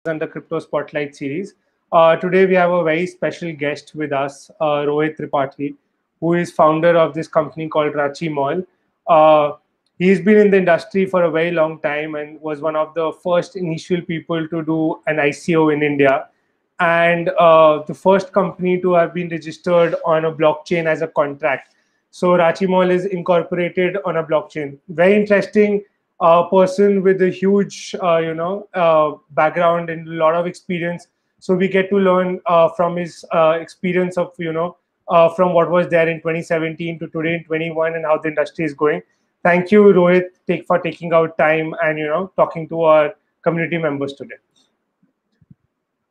on the Crypto Spotlight series. Today we have a very special guest with us, Rohit Tripathy, who is founder of this company called RanchiMall. He's been in the industry for a very long time and was one of the first initial people to do an ICO in India, and the first company to have been registered on a blockchain as a contract. So RanchiMall is incorporated on a blockchain. Very interesting person with a huge, background and a lot of experience. So we get to learn from his experience of, from what was there in 2017 to today in 21 and how the industry is going. Thank you, Rohit, for taking out time and, talking to our community members today.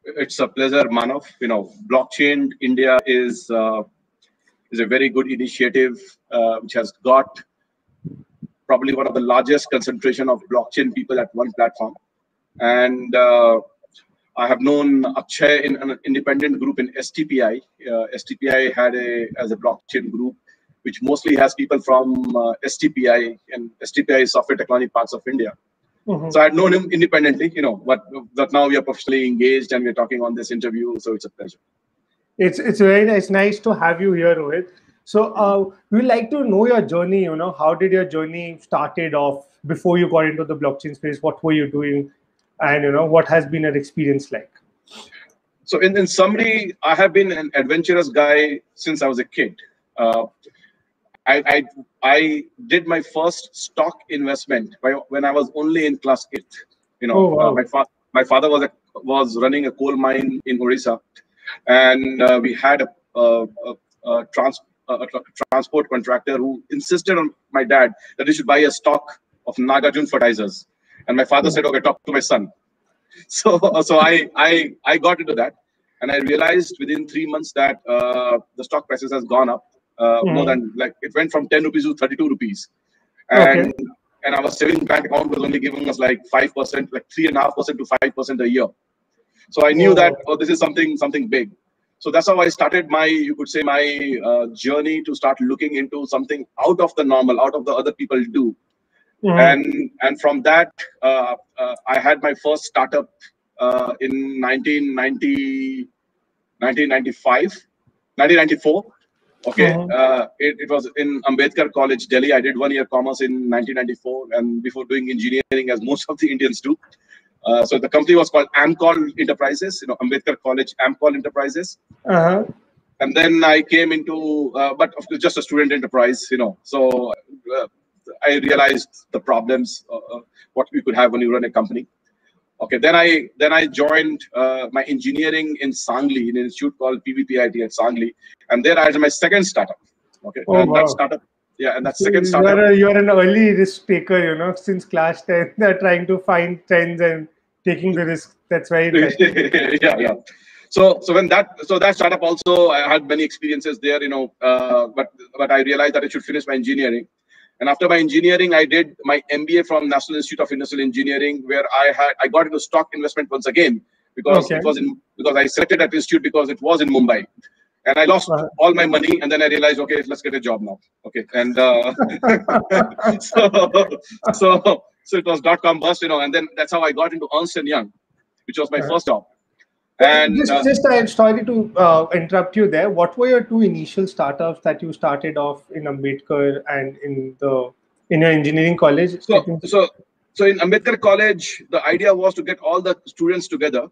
It's a pleasure, Manav. Blockchain India is a very good initiative which has got probably one of the largest concentration of blockchain people at one platform. And I have known Akshay in an independent group in STPI. STPI had as a blockchain group, which mostly has people from STPI, and STPI is Software Technology Parks of India. So I had known him independently, but now we are professionally engaged and we're talking on this interview. So it's a pleasure. It's very nice. Nice to have you here, Rohit. So we'd like to know your journey. How did your journey started off before you got into the blockchain space? What were you doing, and what has been your experience like? So in summary, I have been an adventurous guy since I was a kid. I did my first stock investment when I was only in class 8th. My father was running a coal mine in Orissa, and we had a transport contractor who insisted on my dad that he should buy a stock of Nagarjuna fertilizers, and my father said, "Okay, talk to my son." So I got into that, and I realized within 3 months that the stock prices has gone up. More than, like, it went from 10 rupees to 32 rupees, and our savings bank account was only giving us like 5%, like 3.5% to 5% a year. So I knew that this is something big. So that's how I started my journey to start looking into something out of the normal, out of the other people do. And from that, I had my first startup in 1994. Okay, it was in Ambedkar College, Delhi. I did 1 year commerce in 1994, and before doing engineering, as most of the Indians do. So the company was called AMCOL Enterprises, Ambedkar College AMCOL Enterprises. And then I came into, but of course, just a student enterprise, So I realized the problems, what we could have when you run a company. Okay, then I joined my engineering in Sangli, in an institute called PVPIT at Sangli, and there I had my second startup. Okay, that startup, and that second startup. You're an early risk taker, since class 10, they're trying to find trends and taking the risk. That's very interesting. yeah. So that startup also, I had many experiences there, but I realized that I should finish my engineering. And after my engineering, I did my MBA from National Institute of Industrial Engineering, where I got into stock investment once again because I selected that institute because it was in Mumbai, and I lost all my money. And then I realized, okay, let's get a job now. Okay, and so it was .com bust, and then that's how I got into Ernst & Young, which was my first job. And I'm sorry to interrupt you there. What were your two initial startups that you started off in Ambedkar and in your engineering college? So in Ambedkar College, the idea was to get all the students together,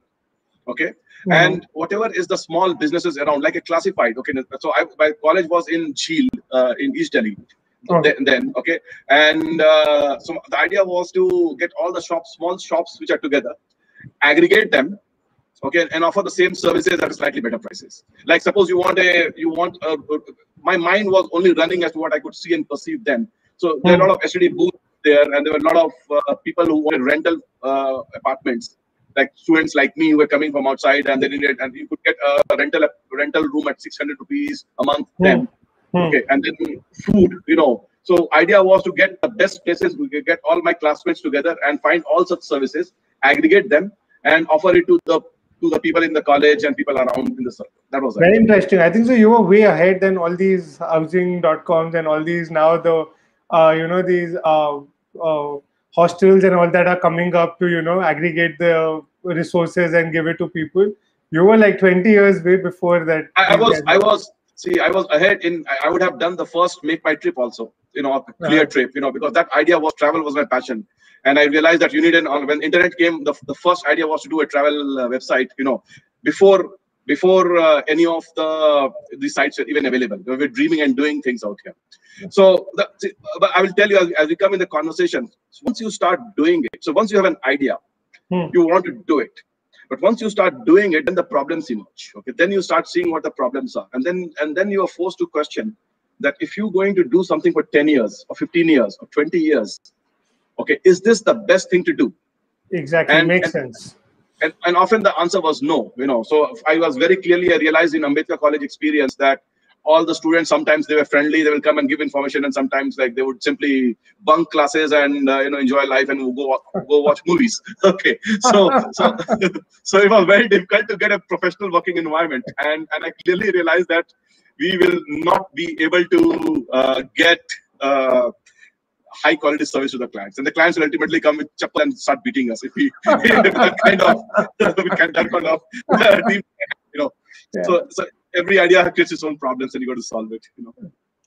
okay, and whatever is the small businesses around, like a classified, okay. So my college was in Jheel, in East Delhi. Then okay, and so the idea was to get all the small shops which are together, aggregate them. Okay, and offer the same services at slightly better prices. Like suppose my mind was only running as to what I could see and perceive then. So there are a lot of STD booths there, and there were a lot of people who wanted rental apartments, like students like me who were coming from outside, and they needed, and you could get a rental room at 600 rupees a month then. Okay, and then food, So idea was to get the best places. We could get all my classmates together and find all such services, aggregate them, and offer it to the people in the college and people around in the circle. That was very interesting. I think so. You were way ahead than all these housing.coms and all these now these hostels and all that are coming up to aggregate the resources and give it to people. You were like 20 years way before that. I was ahead in. I would have done the first Make My Trip also, a clear trip, because that idea was travel was my passion. And I realized that you need when internet came, the first idea was to do a travel website, before any of the sites were even available. We were dreaming and doing things out here. So, but I will tell you as we come in the conversation, once you start doing it, so once you have an idea, you want to do it. But once you start doing it, then the problems emerge. Okay, then you start seeing what the problems are, and then you are forced to question that if you're going to do something for 10 years or 15 years or 20 years, okay, is this the best thing to do? Exactly, makes sense. And often the answer was no. So I was very clearly, I realized in Ambedkar College experience that all the students, sometimes they were friendly, they will come and give information, and sometimes like they would simply bunk classes and enjoy life and go watch movies. Okay, so it was very difficult to get a professional working environment, and I clearly realized that we will not be able to get high quality service to the clients, and the clients will ultimately come with chappal and start beating us if we kind of team, Yeah. So every idea creates its own problems, and you got to solve it.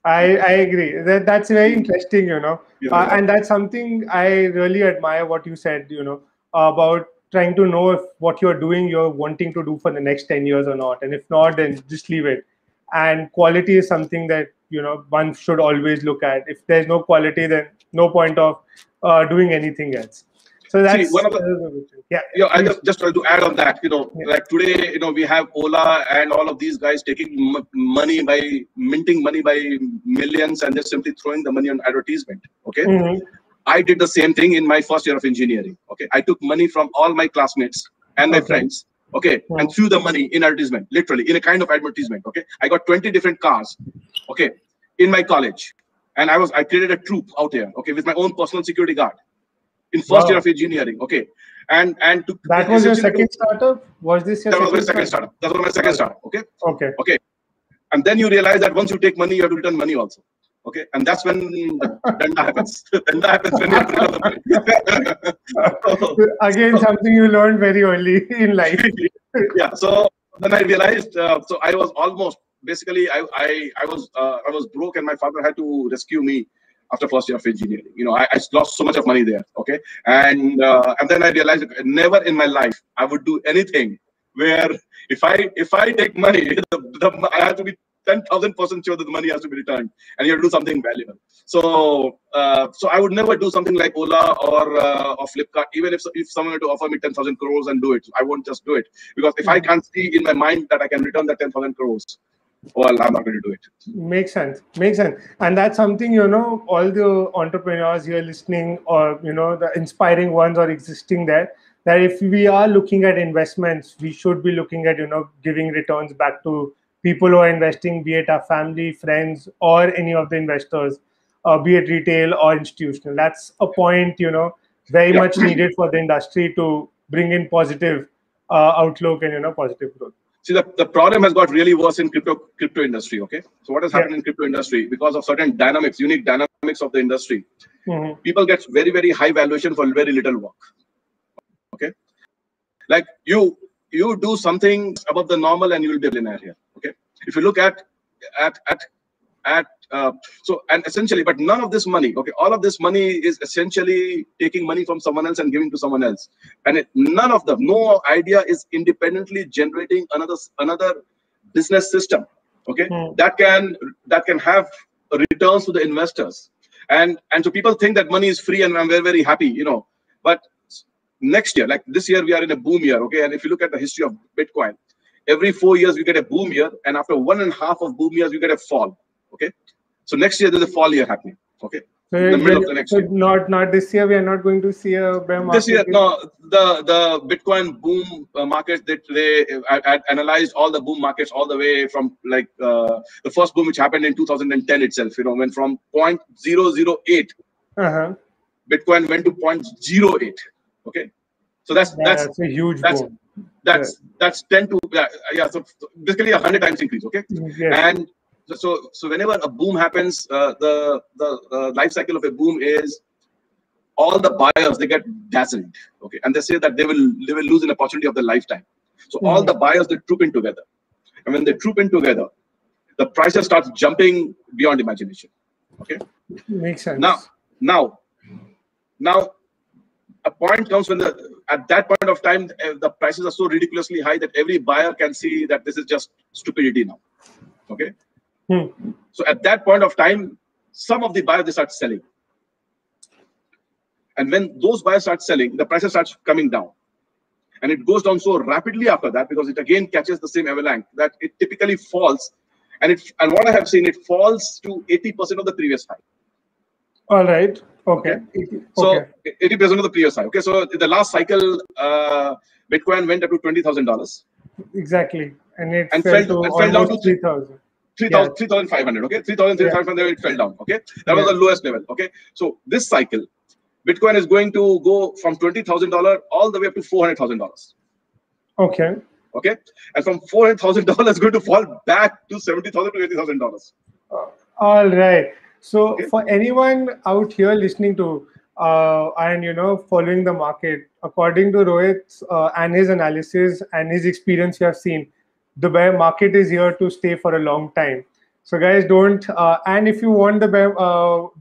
I agree. That's very interesting, and that's something I really admire what you said, about trying to know if what you're doing, you're wanting to do for the next 10 years or not. And if not, then just leave it. And quality is something that, one should always look at. If there's no quality, then no point of doing anything else. So that's one of the, I just try to add on that, like today, we have Ola and all of these guys taking money by minting money by millions and just simply throwing the money on advertisement. Okay. I did the same thing in my first year of engineering. Okay. I took money from all my classmates and my friends. Okay. And threw the money in advertisement, literally in a kind of advertisement. Okay. I got 20 different cars. Okay. In my college. And I created a troop out here. Okay. With my own personal security guard. In first year of engineering, okay, and that was your second startup. Was this your second startup? That was my second startup. Okay. And then you realize that once you take money, you have to return money also. Okay, and that's when danda happens. Danda happens when you have to return the money. Again, something you learned very early in life. Yeah. So then I realized. So I was almost basically I was broke, and my father had to rescue me. After first year of engineering, I lost so much of money there. Okay, and then I realized that never in my life I would do anything where if I take money, I have to be 10,000% sure that the money has to be returned, and you have to do something valuable. So I would never do something like Ola or Flipkart, even if someone were to offer me 10,000 crores and do it, I won't just do it, because if I can't see in my mind that I can return that 10,000 crores. Well, I'm not going to do it. Makes sense. And that's something, all the entrepreneurs here listening, or, the inspiring ones or existing there, that if we are looking at investments, we should be looking at, giving returns back to people who are investing, be it our family, friends, or any of the investors, be it retail or institutional. That's a point, very much needed for the industry to bring in positive outlook and, positive growth. See, the problem has got really worse in crypto industry. Okay, so what has happened in crypto industry, because of certain unique dynamics of the industry, people get very, very high valuation for very little work. Okay, like you do something above the normal and you will be a billionaire here. Okay, if you look at and essentially, but none of this money, okay, all of this money is essentially taking money from someone else and giving to someone else, and no idea is independently generating another business system, okay, that can have returns to the investors, and so people think that money is free, and I'm very, very happy, but next year, like this year, we are in a boom year, okay, and if you look at the history of Bitcoin, every 4 years we get a boom year, and after 1.5 of boom years we get a fall. Okay, so next year there's a fall year happening. Okay, so in the middle of the next year. Not this year. We are not going to see a bear market. This year, no. The Bitcoin boom market, they analyzed all the boom markets all the way from like the first boom which happened in 2010 itself. Went from 0.008. Bitcoin went to 0.08. Okay, so that's a huge boom. That's 10 to so basically 100 times increase. Okay, and so whenever a boom happens, the life cycle of a boom is all the buyers, they get dazzled, okay, and they say that they will lose an opportunity of their lifetime. So all the buyers, they troop in together, and when they troop in together, the prices start jumping beyond imagination. Okay, Makes sense. Now, a point comes when at that point of time, the prices are so ridiculously high that every buyer can see that this is just stupidity now. Okay, so at that point of time, some of the buyers, they start selling. And when those buyers start selling, the prices starts coming down. And it goes down so rapidly after that, because it again catches the same avalanche, that it typically falls. And what I have seen, it falls to 80% of the previous high. All right. Okay. So 80% of the previous high. Okay. So in the last cycle, Bitcoin went up to $20,000. Exactly. And it fell down to 3,000. 3,500. Okay. 3,500, it fell down. Okay. That was the lowest level. Okay. So this cycle, Bitcoin is going to go from $20,000 all the way up to $400,000. Okay. Okay. And from $400,000, it's going to fall back to $70,000 to $80,000. All right. So for anyone out here listening to and following the market, according to Rohit and his analysis and his experience, you have seen the bear market is here to stay for a long time. So guys, don't and if you want the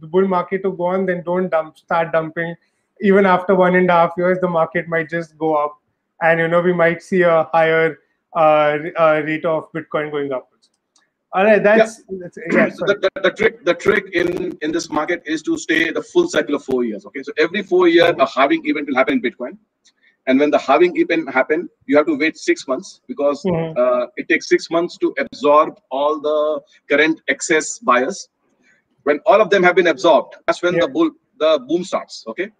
bull market to go on, then don't start dumping. Even after 1.5 years, the market might just go up, and we might see a higher rate of Bitcoin going upwards. All right, that's the trick in this market is to stay the full cycle of 4 years. Okay, so every 4 years a halving event will happen in Bitcoin, and when the halving event happen, you have to wait 6 months, because it takes 6 months to absorb all the current excess buyers. When all of them have been absorbed, that's when the boom starts. Okay,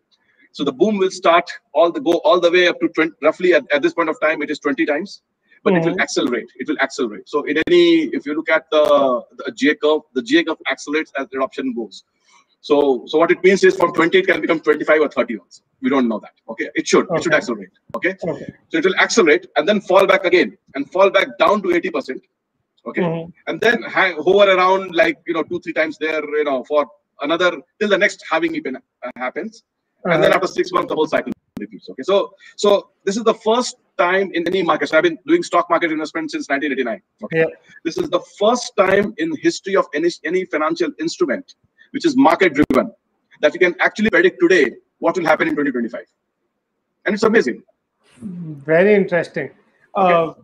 so the boom will start go all the way up to 20, roughly at this point of time it is 20 times. But it will accelerate. It will accelerate. So if you look at the J curve accelerates as the adoption goes. So what it means is from 20 it can become 25 or 30 also. We don't know that. Okay, it should accelerate. Okay, so it will accelerate and then fall back again and fall back down to 80%. Okay, and then hover around like 2-3 times there for another till the next halving event happens, and then after 6 months the whole cycle repeats. Okay, so this is the first time in any market. So I've been doing stock market investment since 1989. Okay, this is the first time in history of any financial instrument which is market driven that you can actually predict today what will happen in 2025, and it's amazing. Very interesting. The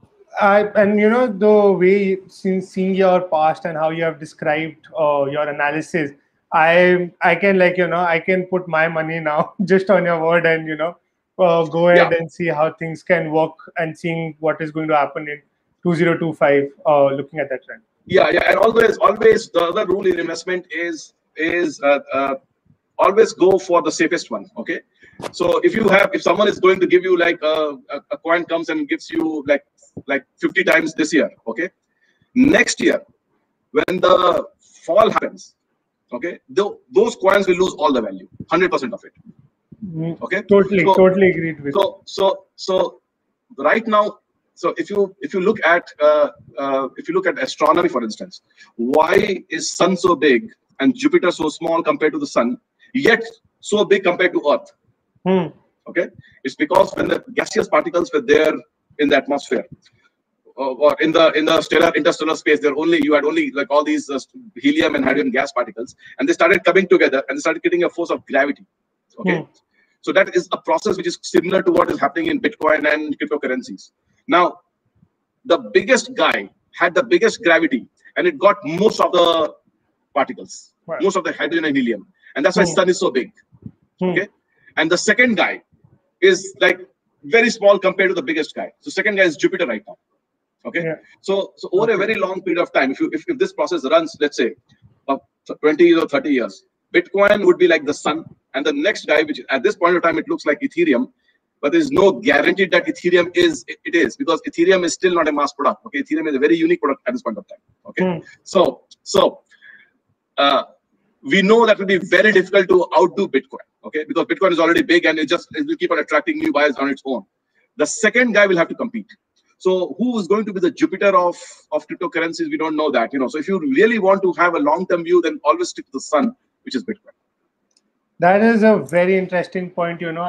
way seeing your past and how you have described your analysis, I can I can put my money now just on your word and go ahead and see how things can work and seeing what is going to happen in 2025. Looking at that trend. And always the other rule in investment is always go for the safest one. Okay, so if someone is going to give you like a coin comes and gives you like 50 times this year, okay, next year when the fall happens, okay, those coins will lose all the value, 100% of it. Okay, totally agreed with. So right now, so if you look at astronomy, for instance, why is Sun so big and Jupiter so small compared to the Sun, yet so big compared to Earth? Okay, it's because when the gaseous particles were there in the atmosphere or in the interstellar space, you had only like all these helium and hydrogen gas particles, and they started coming together and they started getting a force of gravity. Okay. So that is a process which is similar to what is happening in Bitcoin and cryptocurrencies. Now, the biggest guy had the biggest gravity, and it got most of the particles, most of the hydrogen and helium, and that's why Sun is so big. Okay, and the second guy is like very small compared to the biggest guy. So second guy is Jupiter right now. Okay, so over a very long period of time, if this process runs, let's say 20 or 30 years, Bitcoin would be like the Sun, and the next guy, which at this point of time it looks like Ethereum, but there is no guarantee that Ethereum is because Ethereum is still not a mass product. Okay, Ethereum is a very unique product at this point of time. Okay, so we know that will be very difficult to outdo Bitcoin. Okay, because Bitcoin is already big and it will keep on attracting new buyers on its own. The second guy will have to compete. So who is going to be the Jupiter of cryptocurrencies? We don't know that. So if you really want to have a long-term view, then always stick to the Sun, which is Bitcoin. That is a very interesting point, and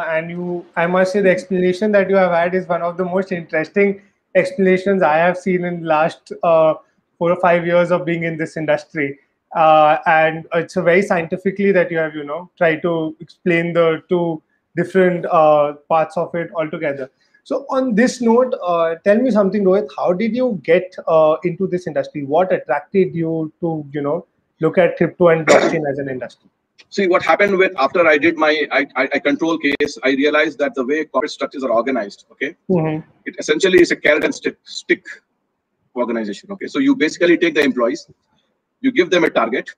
I must say the explanation that you have had is one of the most interesting explanations I have seen in the last 4 or 5 years of being in this industry. And it's a very scientifically that you have, tried to explain the two different parts of it altogether. So on this note, tell me something, Rohit. How did you get into this industry? What attracted you to, look at crypto and blockchain as an industry? See what happened with after I did my I control case. I realized that the way corporate structures are organized, okay, Mm-hmm. it essentially is a carrot and stick organization. Okay, so you basically take the employees, you give them a target,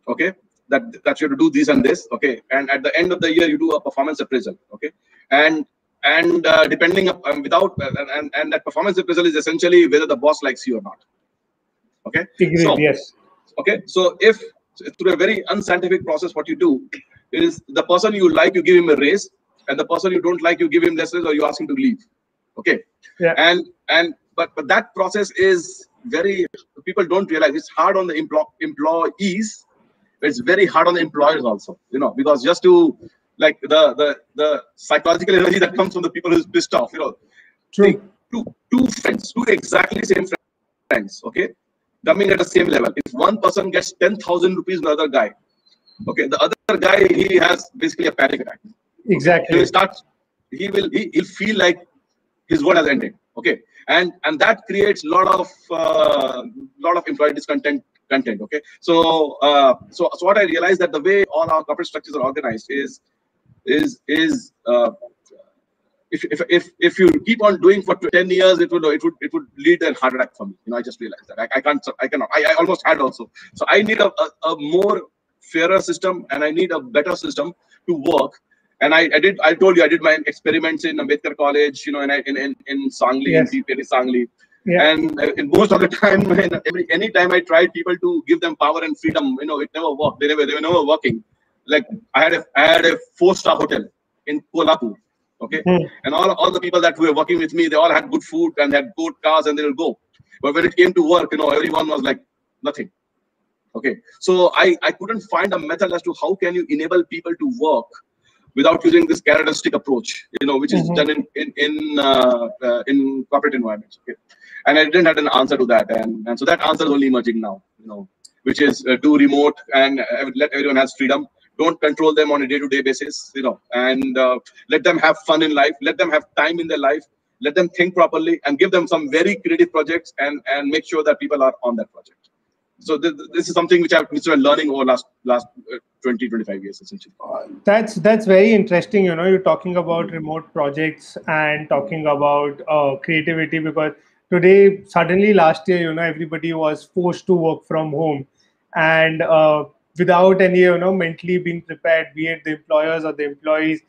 okay, that you have to do this and this, okay, and at the end of the year you do a performance appraisal, okay, and depending without and that performance appraisal is essentially whether the boss likes you or not, okay. Agreed. So Yes. okay, so if through a very unscientific process, what you do is the person you like, you give him a raise, and the person you don't like, you give him less raise or you ask him to leave. Okay, Yeah. but that process is very, people don't realize it's hard on the employees. It's very hard on the employers also, because just to like the psychological energy that comes from the people who's pissed off, True. two friends, two exactly same friends, okay, coming at the same level. If one person gets 10,000 rupees, another guy, okay, the other guy, he has basically a panic attack. Okay, he will Exactly. start. He'll feel like his world has ended. Okay, and that creates lot of employee discontent content. Okay, so what I realized that the way all our corporate structures are organized is if you keep on doing for 10 years, it would lead to a heart attack for me. I just realized that I cannot. I almost had also. So I need a more fairer system, and I need a better system to work. And I told you I did my experiments in Ambedkar College, in Sangli, in Yes. PPT Sangli. Yeah. And in most of the time, any time I tried people to give them power and freedom, it never worked. They were never working. Like I had a 4-star hotel in Kolhapur. Okay, Hmm. and all the people that were working with me, they all had good food and had good cars, and they will go. But when it came to work, everyone was like nothing. Okay, so I couldn't find a method as to how can you enable people to work without using this carrot and stick approach, which is Mhm. done in corporate environments. Okay, and I didn't have an answer to that, and so that answer is only emerging now. Which is do remote and let everyone has freedom. Don't control them on a day-to-day basis, and let them have fun in life. Let them have time in their life. Let them think properly and give them some very creative projects and make sure that people are on that project. So this is something which I've been learning over last 20, 25 years essentially. That's very interesting. You're talking about remote projects and talking about creativity, because today, suddenly last year, everybody was forced to work from home, and without any, mentally being prepared, be it the employers or the employees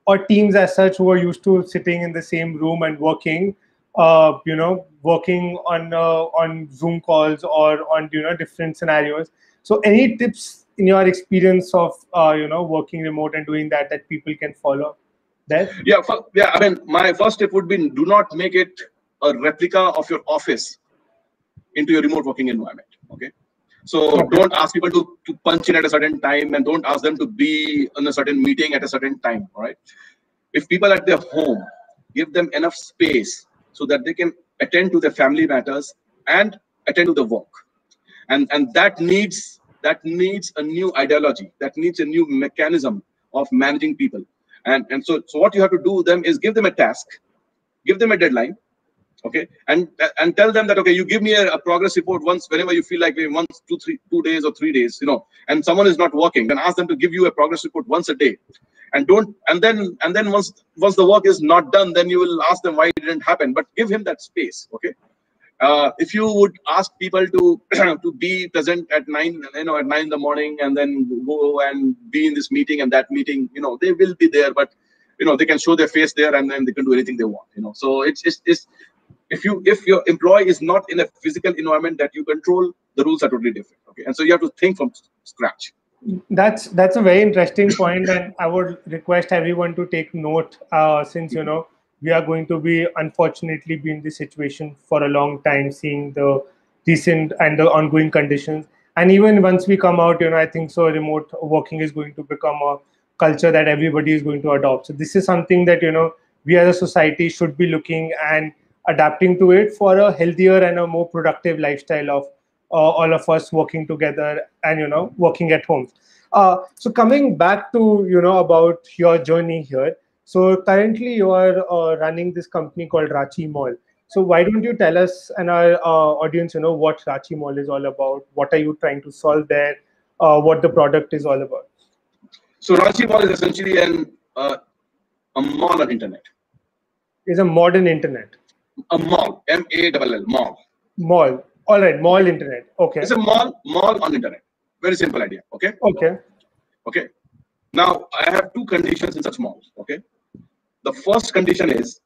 or teams as such who are used to sitting in the same room and working, working on Zoom calls or on different scenarios. So, any tips in your experience of working remote and doing that people can follow there? Yeah. I mean, my first tip would be do not make it a replica of your office into your remote working environment. Okay. So Okay. don't ask people to punch in at a certain time, and don't ask them to be in a certain meeting at a certain time. All right. If people are at their home, give them enough space so that they can attend to their family matters and attend to the work. And that needs a new ideology, that needs a new mechanism of managing people. And so what you have to do them is give them a task, give them a deadline, okay, and tell them that, okay, you give me a progress report once, whenever you feel like, once 2 days or 3 days, and someone is not working, then ask them to give you a progress report once a day. And don't and then once the work is not done, then you will ask them why it didn't happen, but give him that space. Okay. If you would ask people to to be present at 9, at 9 in the morning, and then go and be in this meeting and that meeting, they will be there, but they can show their face there, and then they can do anything they want. So it's if your employee is not in a physical environment that you control, the rules are totally different. Okay, and so you have to think from scratch. That's a very interesting point, and I would request everyone to take note, since we are going to be unfortunately be in this situation for a long time, seeing the recent and the ongoing conditions. And even once we come out, I think so remote working is going to become a culture that everybody is going to adopt. So this is something that we as a society should be looking and adapting to it for a healthier and a more productive lifestyle of all of us working together and working at home. So coming back to about your journey here. So currently you are running this company called RanchiMall. So why don't you tell us and our audience, what RanchiMall is all about? What are you trying to solve there? What the product is all about? So RanchiMall is essentially a mall on internet. It's a modern internet. A mall, MALL, mall. Mall. All right, mall internet. Okay. It's a mall on internet. Very simple idea. Okay. Okay. Okay. Now I have two conditions in such malls. Okay. The first condition is,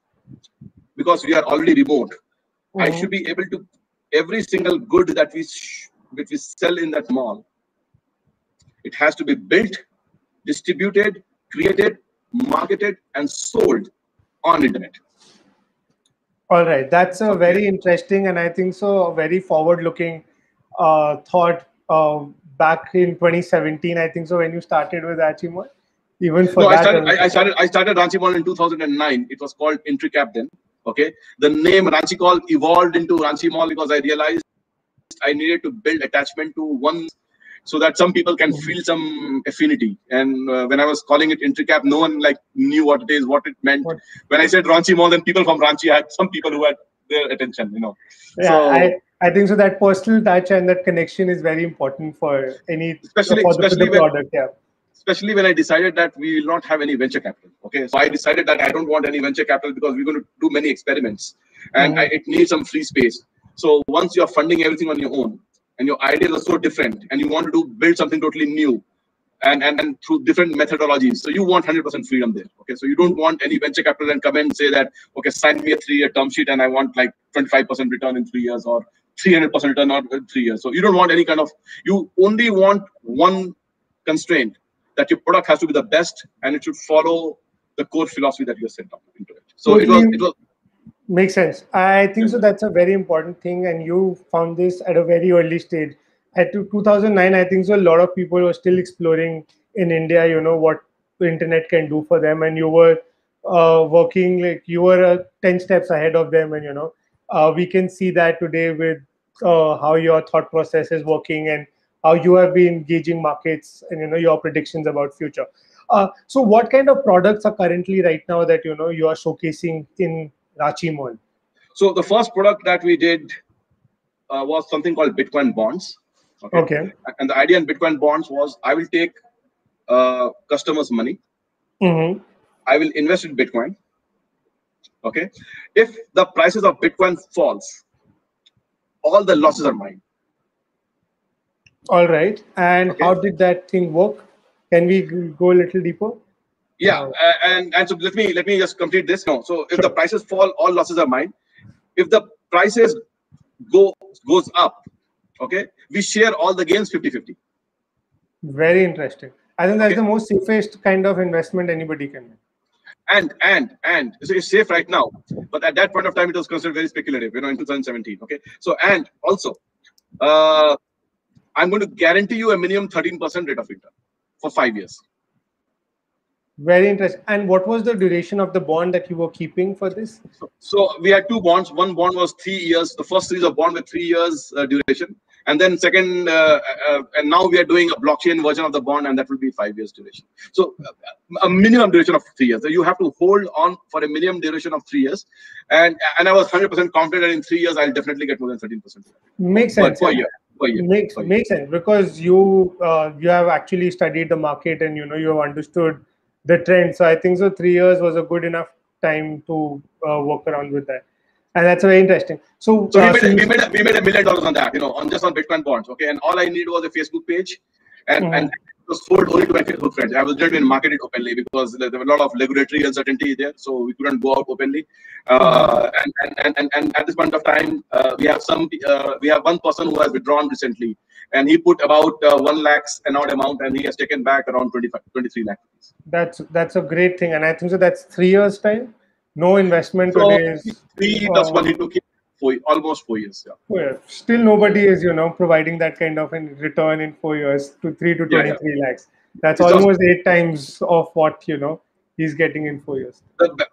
because we are already remote, I should be able to, every single good that we sell in that mall, it has to be built, distributed, created, marketed, and sold on internet. All right, that's a very interesting and I think so a very forward-looking thought. Back in 2017, I think so, when you started with RanchiMall, even for no, that. I started RanchiMall in 2009. It was called Intricap then. Okay, the name RanchiMall evolved into RanchiMall because I realized I needed to build attachment to one, so that some people can feel some affinity. And when I was calling it Intricap, no one knew what it is, what it meant. When I said RanchiMall, then people from Ranchi had some people who had their attention. Yeah, so, I think so that personal touch and that connection is very important for any especially the product. Yeah. Especially when I decided that we will not have any venture capital. Okay, so I decided that I don't want any venture capital because we're going to do many experiments, and it needs some free space. So once you're funding everything on your own, and your ideas are so different, and you want to build something totally new, and through different methodologies, so you want 100% freedom there. Okay, so you don't want any venture capital and come and say that, okay, sign me a 3-year term sheet and I want 25% return in 3 years or 300% return in 3 years. So you don't want any kind of, you only want one constraint, that your product has to be the best and it should follow the core philosophy that you set up into it. So it was makes sense. I think so that's a very important thing, and you found this at a very early stage. At 2009, I think so a lot of people were still exploring in India, what the internet can do for them, and you were working you were 10 steps ahead of them, and we can see that today with how your thought process is working and how you have been engaging markets and your predictions about future. So what kind of products are currently right now that you are showcasing in RanchiMall? So the first product that we did was something called Bitcoin bonds. Okay. And the idea in Bitcoin bonds was, I will take customers' money. I will invest in Bitcoin. Okay. If the prices of Bitcoin falls, all the losses are mine. All right. And how did that thing work? Can we go a little deeper? Yeah. And so let me just complete this. No. So if the prices fall, all losses are mine. If the prices goes up, okay, we share all the gains 50-50. Very interesting. I think that's the most safest kind of investment anybody can make. And so it's safe right now, but at that point of time it was considered very speculative, in 2017. Okay, so and also I'm going to guarantee you a minimum 13% rate of return for 5 years. Very interesting. And what was the duration of the bond that you were keeping for this? So we had 2 bonds. One bond was 3 years. The first series of bond with 3 years duration, and then second, and now we are doing a blockchain version of the bond, and that will be 5 years duration. So a minimum duration of 3 years. So you have to hold on for a minimum duration of 3 years, and I was 100% confident that in 3 years I'll definitely get more than 13%. Makes sense. Per year. Makes sense, because you have actually studied the market and you have understood the trend. So I think so 3 years was a good enough time to work around with that, and that's very interesting. So we made $1 million on that, on Bitcoin bonds. Okay, and all I need was a Facebook page, and it was sold only to my Facebook friends. I was not even marketed openly because there were a lot of regulatory uncertainty there, so we couldn't go out openly. And at this point of time, we have one person who has withdrawn recently, and he put about 1 lakh an odd amount, and he has taken back around 23 lakh rupees. That's a great thing, and I think so that's 3 years time. No investment so today is 3 plus 1 into almost 4 years. Yeah. 4 years. Still nobody is providing that kind of a return in 4 years to 3 to 23 lakhs. That's It's just almost 8 times of what he's getting in 4 years.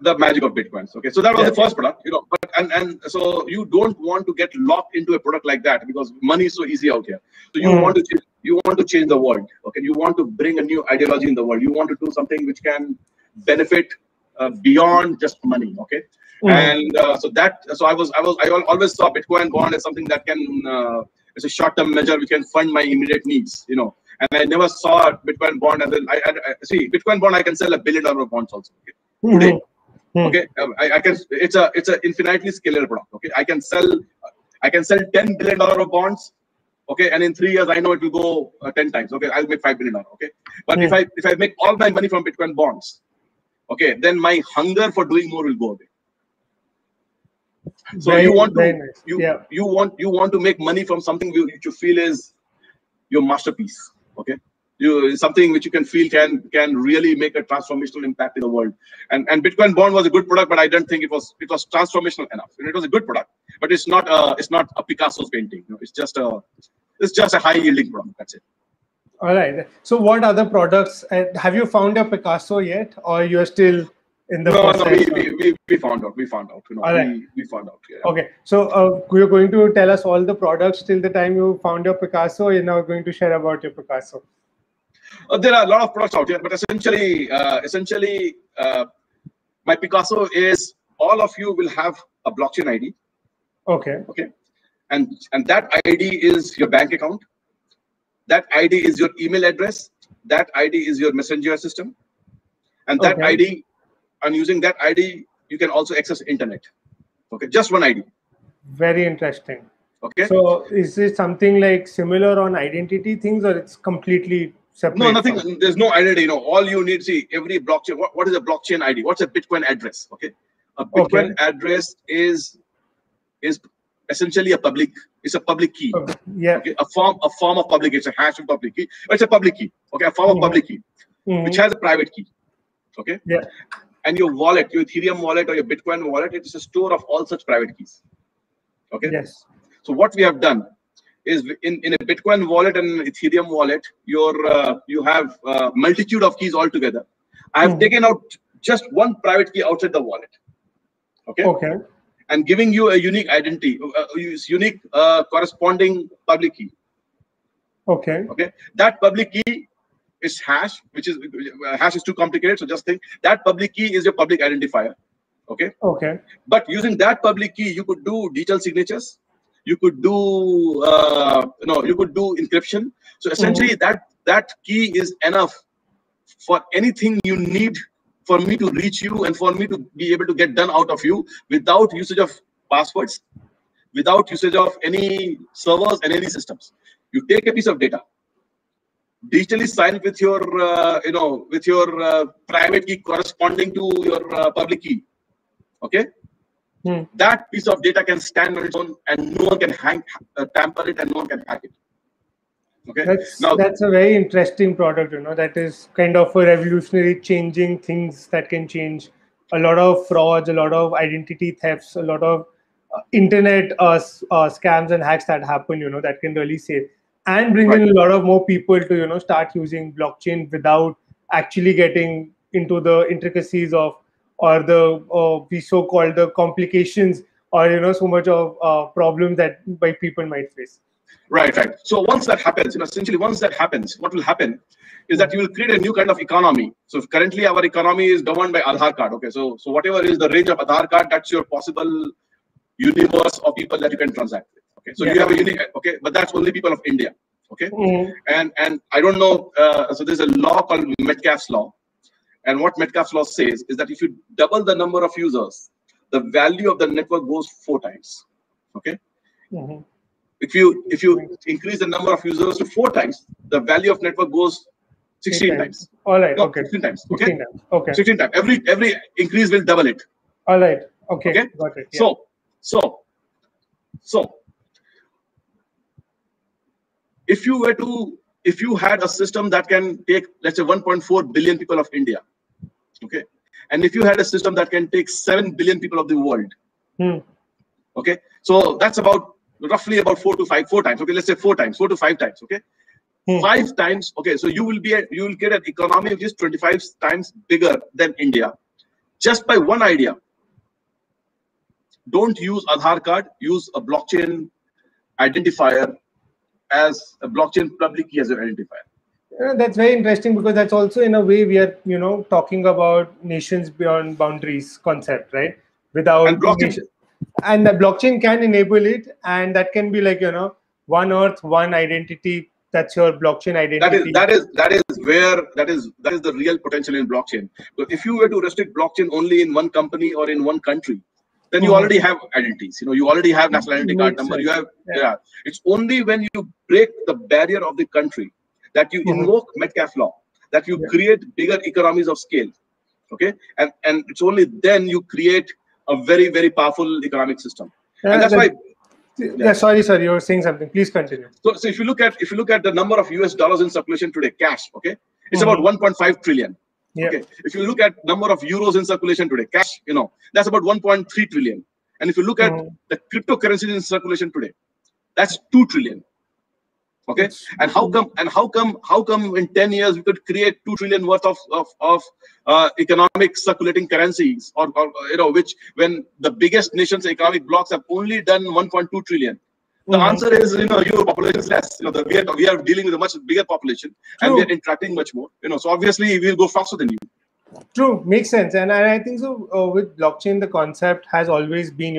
the magic of Bitcoins. Okay, so that was the first product, but and so you don't want to get locked into a product like that because money is so easy out here. So you want to change the world. Okay, you want to bring a new ideology in the world. You want to do something which can benefit beyond just money. Okay, and so I always saw Bitcoin bond as something that can it's a short-term measure which can fund my immediate needs. And I never saw Bitcoin bond as I see Bitcoin bond. I can sell $1 billion of bonds also today. Okay, I can. It's a infinitely scalable product. Okay, I can sell $10 billion of bonds. Okay, and in 3 years I know it will go 10 times. Okay, I'll make $5 billion. Okay, but if I make all my money from Bitcoin bonds, okay, then my hunger for doing more will go away. So Very, you want very to nice. you want to make money from something which you feel is your masterpiece. Okay, something which you can feel can really make a transformational impact in the world. And Bitcoin bond was a good product, but I don't think it was transformational enough. It was a good product, but it's not a Picasso's painting. It's just a high yielding product. That's it. All right. So what other products have you found your Picasso yet, or you're still in the process? We found out. We found out. All right. We found out. Yeah. Okay. So you're going to tell us all the products till the time you found your Picasso. You're now going to share about your Picasso. There are a lot of products out here, but essentially, my Picasso is all of you will have a blockchain ID. Okay. Okay. And that ID is your bank account. That ID is your email address. That ID is your messenger system. And that ID, and using that ID, you can also access internet. Okay, just one ID. Very interesting. Okay. So is it something like similar on identity things, or it's completely separate? No, nothing. There's no identity. All you need, see, every blockchain. What is a blockchain ID? What's a Bitcoin address? Okay, a Bitcoin address is essentially a public. It's a public key. Yeah. Okay, a form of public key. It's a hash of public key. It's a public key. Okay, a form of public key, which has a private key. Okay. Yeah. And your wallet, your Ethereum wallet or your Bitcoin wallet, it is a store of all such private keys. Okay. Yes. So what we have done is in a Bitcoin wallet and an Ethereum wallet, you have multitude of keys altogether. I have taken out just one private key outside the wallet. Okay. Okay. And giving you a unique identity, unique corresponding public key. Okay. Okay. That public key is hash, which is hash is too complicated. So just think that public key is your public identifier. Okay. Okay. But using that public key, you could do digital signatures. You could do you could do encryption. So essentially, that key is enough for anything you need for me to reach you and for me to be able to get done out of you without usage of passwords, without usage of any servers and any systems. You take a piece of data, digitally sign with your private key corresponding to your public key. Okay. That piece of data can stand on its own, and no one can tamper it, and no one can hack it. Okay. That's a very interesting product. That is kind of a revolutionary, changing things that can change a lot of frauds, a lot of identity thefts, a lot of internet scams and hacks that happen. That can really save and bring in a lot of more people to start using blockchain without actually getting into the intricacies of or the so-called the complications or so much of problems that people might face. Right. So once that happens, essentially once that happens, what will happen is that you will create a new kind of economy. So currently our economy is governed by Aadhaar card. Okay, so whatever is the range of Aadhaar card, that's your possible universe of people that you can transact with. Okay, so you have a unique. Okay, but that's only people of India. Okay, and I don't know. So there's a law called Metcalfe's law. And what Metcalfe's law says is that if you double the number of users, the value of the network goes 4 times. Okay. If you increase the number of users to 4 times, the value of network goes 16 times. All right. No, Okay. 16 times. 16 Okay. times. Okay. 16 times. Every increase will double it. All right. Okay. Okay. Got it. Yeah. So if you had a system that can take, let's say, 1.4 billion people of India, okay, and if you had a system that can take 7 billion people of the world, okay, so that's roughly about 4 times. Okay, let's say 4 to 5 times. Okay, 5 times. Okay, so you will get an economy which is 25 times bigger than India, just by one idea. Don't use Aadhaar card. Use a blockchain identifier as a blockchain public key as an identifier. That's very interesting, because that's also, in a way, we are, talking about nations beyond boundaries concept, right? And Without blockchain, and the blockchain can enable it, and that can be like, one earth, one identity. That's your blockchain identity. That is the real potential in blockchain. Because if you were to restrict blockchain only in one company or in one country, then you already have identities. You already have national identity card number. You have It's only when you break the barrier of the country that you invoke Metcalfe law, that you create bigger economies of scale. Okay, and it's only then you create a very, very powerful economic system. And that's why. Sorry, you were saying something. Please continue. So if you look at the number of US dollars in circulation today, cash, okay, it's about 1.5 trillion. Okay, if you look at number of euros in circulation today, cash, that's about 1.3 trillion. And if you look at the cryptocurrencies in circulation today, that's 2 trillion. Okay, and how come in 10 years we could create 2 trillion worth of economic circulating currencies, or which, when the biggest nations economic blocks have only done 1.2 trillion? The answer is, your population is less. We are dealing with a much bigger population, and we are interacting much more. So obviously we'll go faster than you. True, makes sense. And I think so. With blockchain, the concept has always been,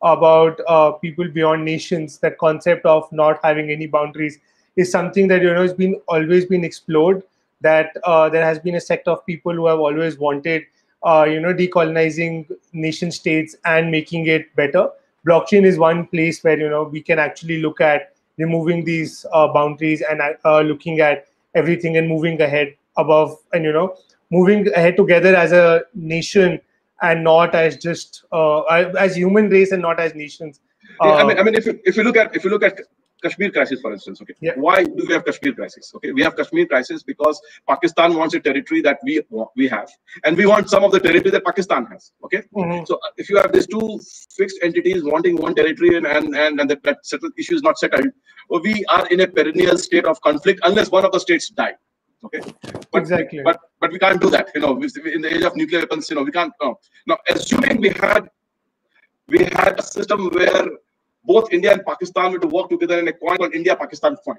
about people beyond nations. That concept of not having any boundaries is something that has always been explored. That there has been a sect of people who have always wanted, decolonizing nation states and making it better. Blockchain is one place where we can actually look at removing these boundaries and looking at everything and moving ahead above, and moving ahead together as a nation, and not as just as human race, and not as nations. I mean, if you look at Kashmir crisis, for instance, okay, why do we have Kashmir crisis? Okay, we have Kashmir crisis because Pakistan wants a territory that we have, and we want some of the territory that Pakistan has. Okay, so if you have these two fixed entities wanting one territory, and that settled issue is not settled, we are in a perennial state of conflict unless one of the states die. Okay, exactly. But we can't do that. In the age of nuclear weapons, we can't. Now, assuming we had a system where both India and Pakistan were to work together in a coin called India-Pakistan coin.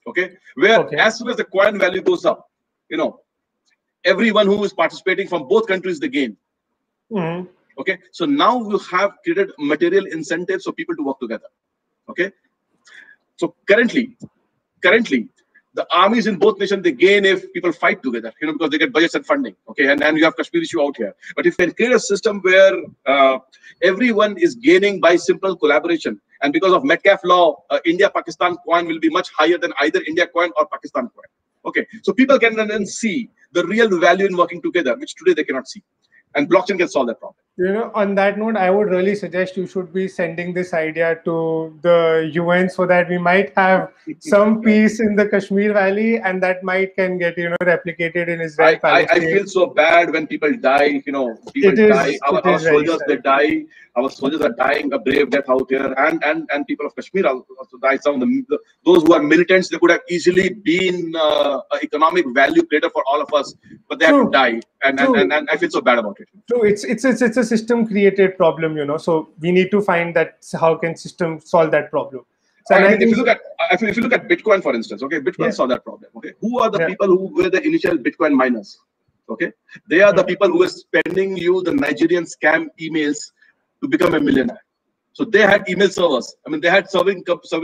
Okay, where as soon as the coin value goes up, everyone who is participating from both countries they gain. Okay, so now you have created material incentives for people to work together. Okay, so currently, the armies in both nations, they gain if people fight together, because they get budgets and funding. Okay, and you have Kashmir issue out here. But if we can create a system where everyone is gaining by simple collaboration, and because of Metcalfe law, India-Pakistan coin will be much higher than either India coin or Pakistan coin. Okay, so people can then see the real value in working together, which today they cannot see. And blockchain can solve that problem. On that note, I would really suggest you should be sending this idea to the UN, so that we might have some peace in the Kashmir Valley, and that might can get replicated in Israel. I feel so bad when people die. People die. Our soldiers, they die. Our soldiers are dying a brave death out here, and people of Kashmir also die. Some of them, those who are militants, they could have easily been an economic value creator for all of us, but they have to die, and I feel so bad about it. True, it's a system created problem, so we need to find that how can system solve that problem. So if you look at Bitcoin, for instance, okay, Bitcoin solve that problem. Okay, who are the people who were the initial Bitcoin miners? Okay, they are the people who were spending you the Nigerian scam emails to become a millionaire. So they had email servers. I mean, they had server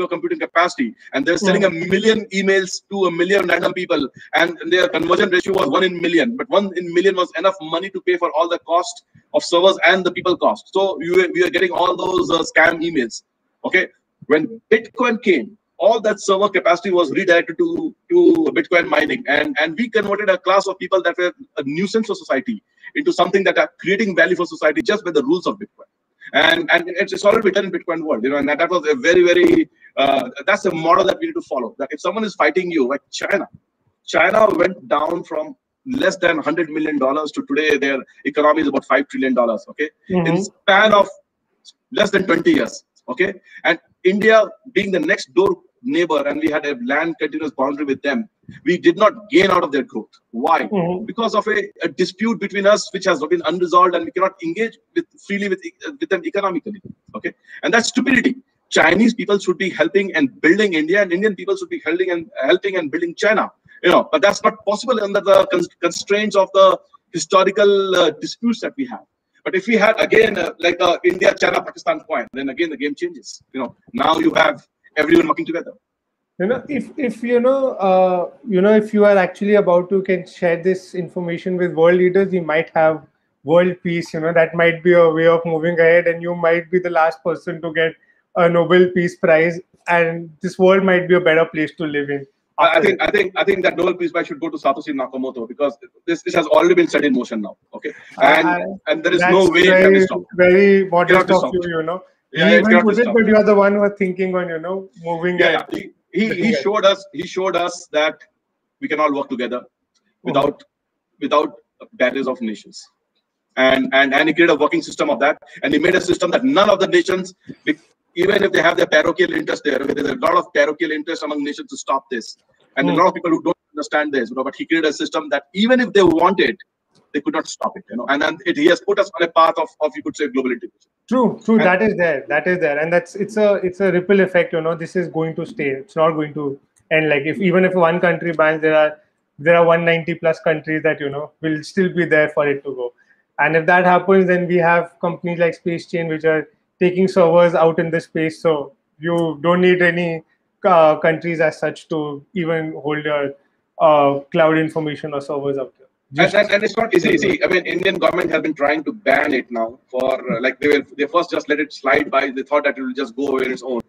computing capacity, and they're selling 1 million emails to 1 million random people, and their conversion ratio was 1 in million. But 1 in million was enough money to pay for all the cost of servers and the people cost. So we are getting all those scam emails. Okay, when Bitcoin came, all that server capacity was redirected to Bitcoin mining, and we converted a class of people that were a nuisance for society into something that are creating value for society just by the rules of Bitcoin. And it's already done in Bitcoin world, and that was a very, very that's a model that we need to follow. That if someone is fighting you, like China went down from less than $100 million to today their economy is about $5 trillion. Okay, in span of less than 20 years. Okay, and India being the next door neighbor and we had a land continuous boundary with them, we did not gain out of their growth. Why? Because of a dispute between us, which has been unresolved, and we cannot engage freely with them economically. Okay, and that's stupidity. Chinese people should be helping and building India, and Indian people should be helping and building China. But that's not possible under the constraints of the historical disputes that we have. But if we had again like India, China, Pakistan point, then again the game changes. Now you have everyone working together. If if you are actually about to can share this information with world leaders, we might have world peace. That might be a way of moving ahead, and you might be the last person to get a Nobel Peace Prize, and this world might be a better place to live in. I think that Nobel Peace Prize should go to Satoshi Nakamoto, because this has already been set in motion now. Okay, and there is no way it can be stopped. Very modest of you. Yeah, he even put it, but you are the one who are thinking on moving. Yeah, he showed us that we can all work together without barriers of nations, and he created a working system of that, and he made a system that none of the nations, even if they have their parochial interest there's a lot of parochial interest among nations to stop this, and a lot of people who don't understand this, but he created a system that even if they wanted, they could not stop it, and he has put us on a path of you could say global integration. True. And that is there, and it's a ripple effect. This is going to stay. It's not going to end. Like even if one country bans, there are 190 plus countries that will still be there for it to go. And if that happens, then we have companies like SpaceChain which are taking servers out in the space. So you don't need any countries as such to even hold your cloud information or servers out there. And it's not easy. See, I mean, Indian government has been trying to ban it now for they first just let it slide by. They thought that it will just go away on its own,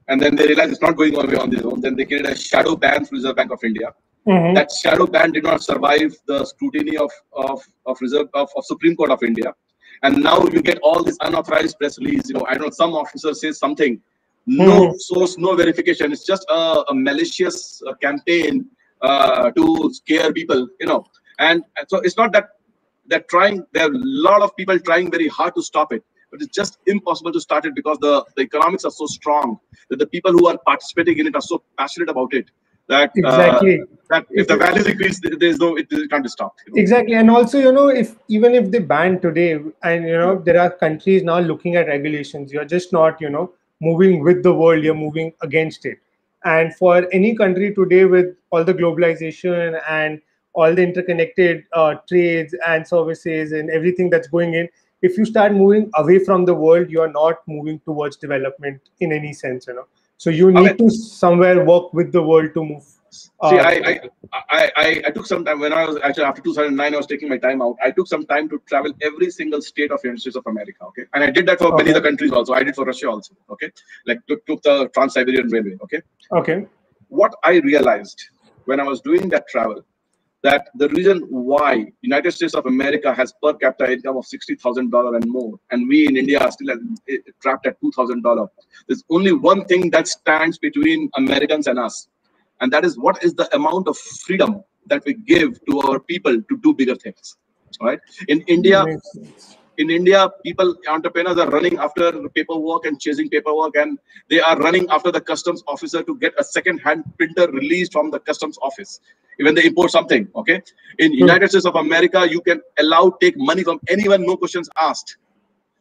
and then they realized it's not going away on its own. Then they created a shadow ban for Reserve Bank of India. That shadow ban did not survive the scrutiny of Supreme Court of India, and now you get all this unauthorized press release. I don't know, some officer says something, no source, no verification. It's just a malicious campaign to scare people. And so it's not that they're trying. There are a lot of people trying very hard to stop it, but it's just impossible to start it because the economics are so strong that the people who are participating in it are so passionate about it that that if the values increase, it can't be stopped. Exactly, and also even if they ban today, and there are countries now looking at regulations. You're just not moving with the world. You're moving against it. And for any country today, with all the globalization and all the interconnected trades and services and everything that's going in, if you start moving away from the world, you are not moving towards development in any sense. So you need to somewhere work with the world to move. See, I took some time when I was actually after 2009. I was taking my time out. I took some time to travel every single state of the United States of America. Okay, and I did that for many other countries also. I did for Russia also. Okay, like took the Trans-Siberian Railway. Okay. What I realized when I was doing that travel, that the reason why United States of America has per capita income of $60,000 and more, and we in India are still trapped at $2,000. There's only one thing that stands between Americans and us, and that is what is the amount of freedom that we give to our people to do bigger things. Right? In India, entrepreneurs are running after paperwork and chasing paperwork, and they are running after the customs officer to get a second-hand printer released from the customs office when they import something. Okay, in United States of America, you can take money from anyone, no questions asked.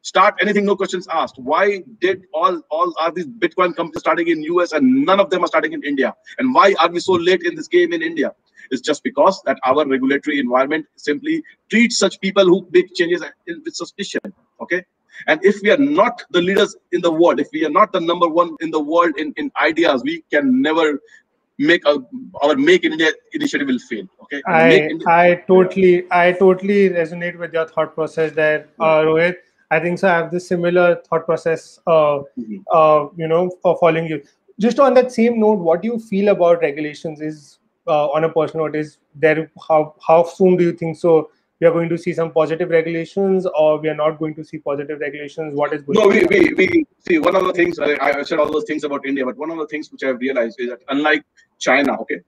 Start anything, no questions asked. Why did all are these Bitcoin companies starting in US and none of them are starting in India? And why are we so late in this game in India? It's just because that our regulatory environment simply treats such people who make changes with suspicion. Okay, and if we are not the leaders in the world, if we are not the number one in the world in ideas, we can never make our Make in India initiative will fail. Okay, I totally resonate with your thought process there, Rohit. I think so. I have this similar thought process, for following you. Just on that same note, what do you feel about regulations? Is on a personal note, is there how soon do you think so? We are going to see some positive regulations, or we are not going to see positive regulations? What is going? No, we see one of the things. I said all those things about India, but one of the things which I have realized is that unlike China, okay,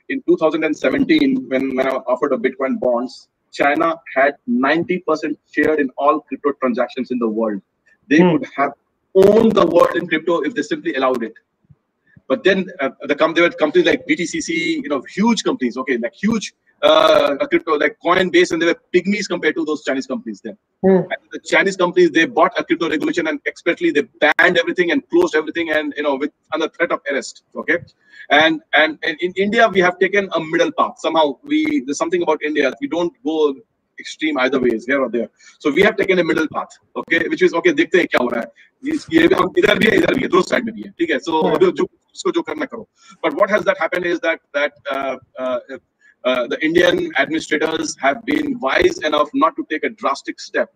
in 2017 when I offered a Bitcoin bonds, China had 90% share in all crypto transactions in the world. They could have owned the world in crypto if they simply allowed it. But then there were companies like BTCC, huge companies, okay, like huge crypto, like Coinbase, and they were pygmies compared to those Chinese companies then. And the Chinese companies, they bought a crypto regulation and expertly they banned everything and closed everything, and with under threat of arrest. Okay, and in India we have taken a middle path. Somehow there's something about India, we don't go extreme either ways, here or there. So we have taken a middle path, okay, which is okay. देखते हैं क्या हो रहा है, ये भी हम इधर भी है, इधर भी है, दोनों साइड में भी है, ठीक है. So जो करना करो. But what has that happened is that the Indian administrators have been wise enough not to take a drastic step,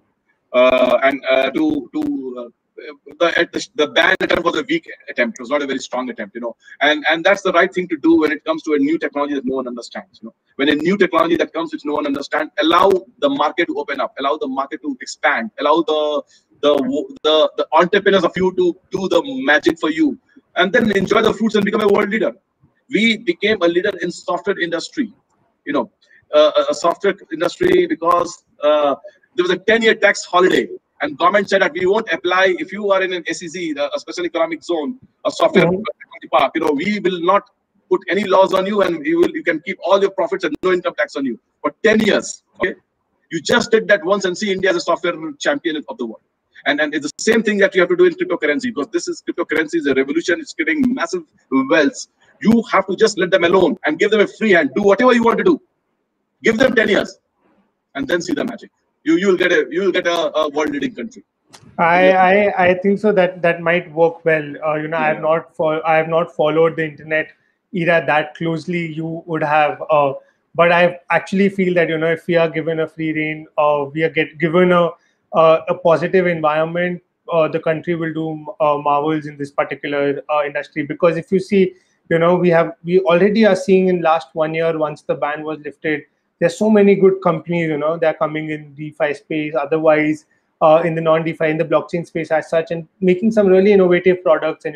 and the ban attempt was a weak attempt. It was not a very strong attempt, and that's the right thing to do when it comes to a new technology that no one understands. When a new technology that comes which no one understands, allow the market to open up, allow the market to expand, allow the entrepreneurs of you to do the magic for you, and then enjoy the fruits and become a world leader. We became a leader in software industry, a software industry because there was a 10-year tax holiday, and government said that we won't apply if you are in an SEZ, a special economic zone, a software park. We will not put any laws on you, and you can keep all your profits and no income tax on you for 10 years. Okay, you just did that once and see India as a software champion of the world. And it's the same thing that you have to do in cryptocurrency, because cryptocurrency is a revolution. It's creating massive wealth. You have to just let them alone and give them a free hand. Do whatever you want to do. Give them 10 years, and then see the magic. You will get a world leading country. I think so that might work well. I have not followed the internet era that closely. You would have, but I actually feel that if we are given a free rein, we are given a positive environment, the country will do marvels in this particular industry. Because if you see, we already are seeing in last 1 year, once the ban was lifted, there's so many good companies, they're coming in DeFi space, otherwise in the non-DeFi, in the blockchain space as such, and making some really innovative products, and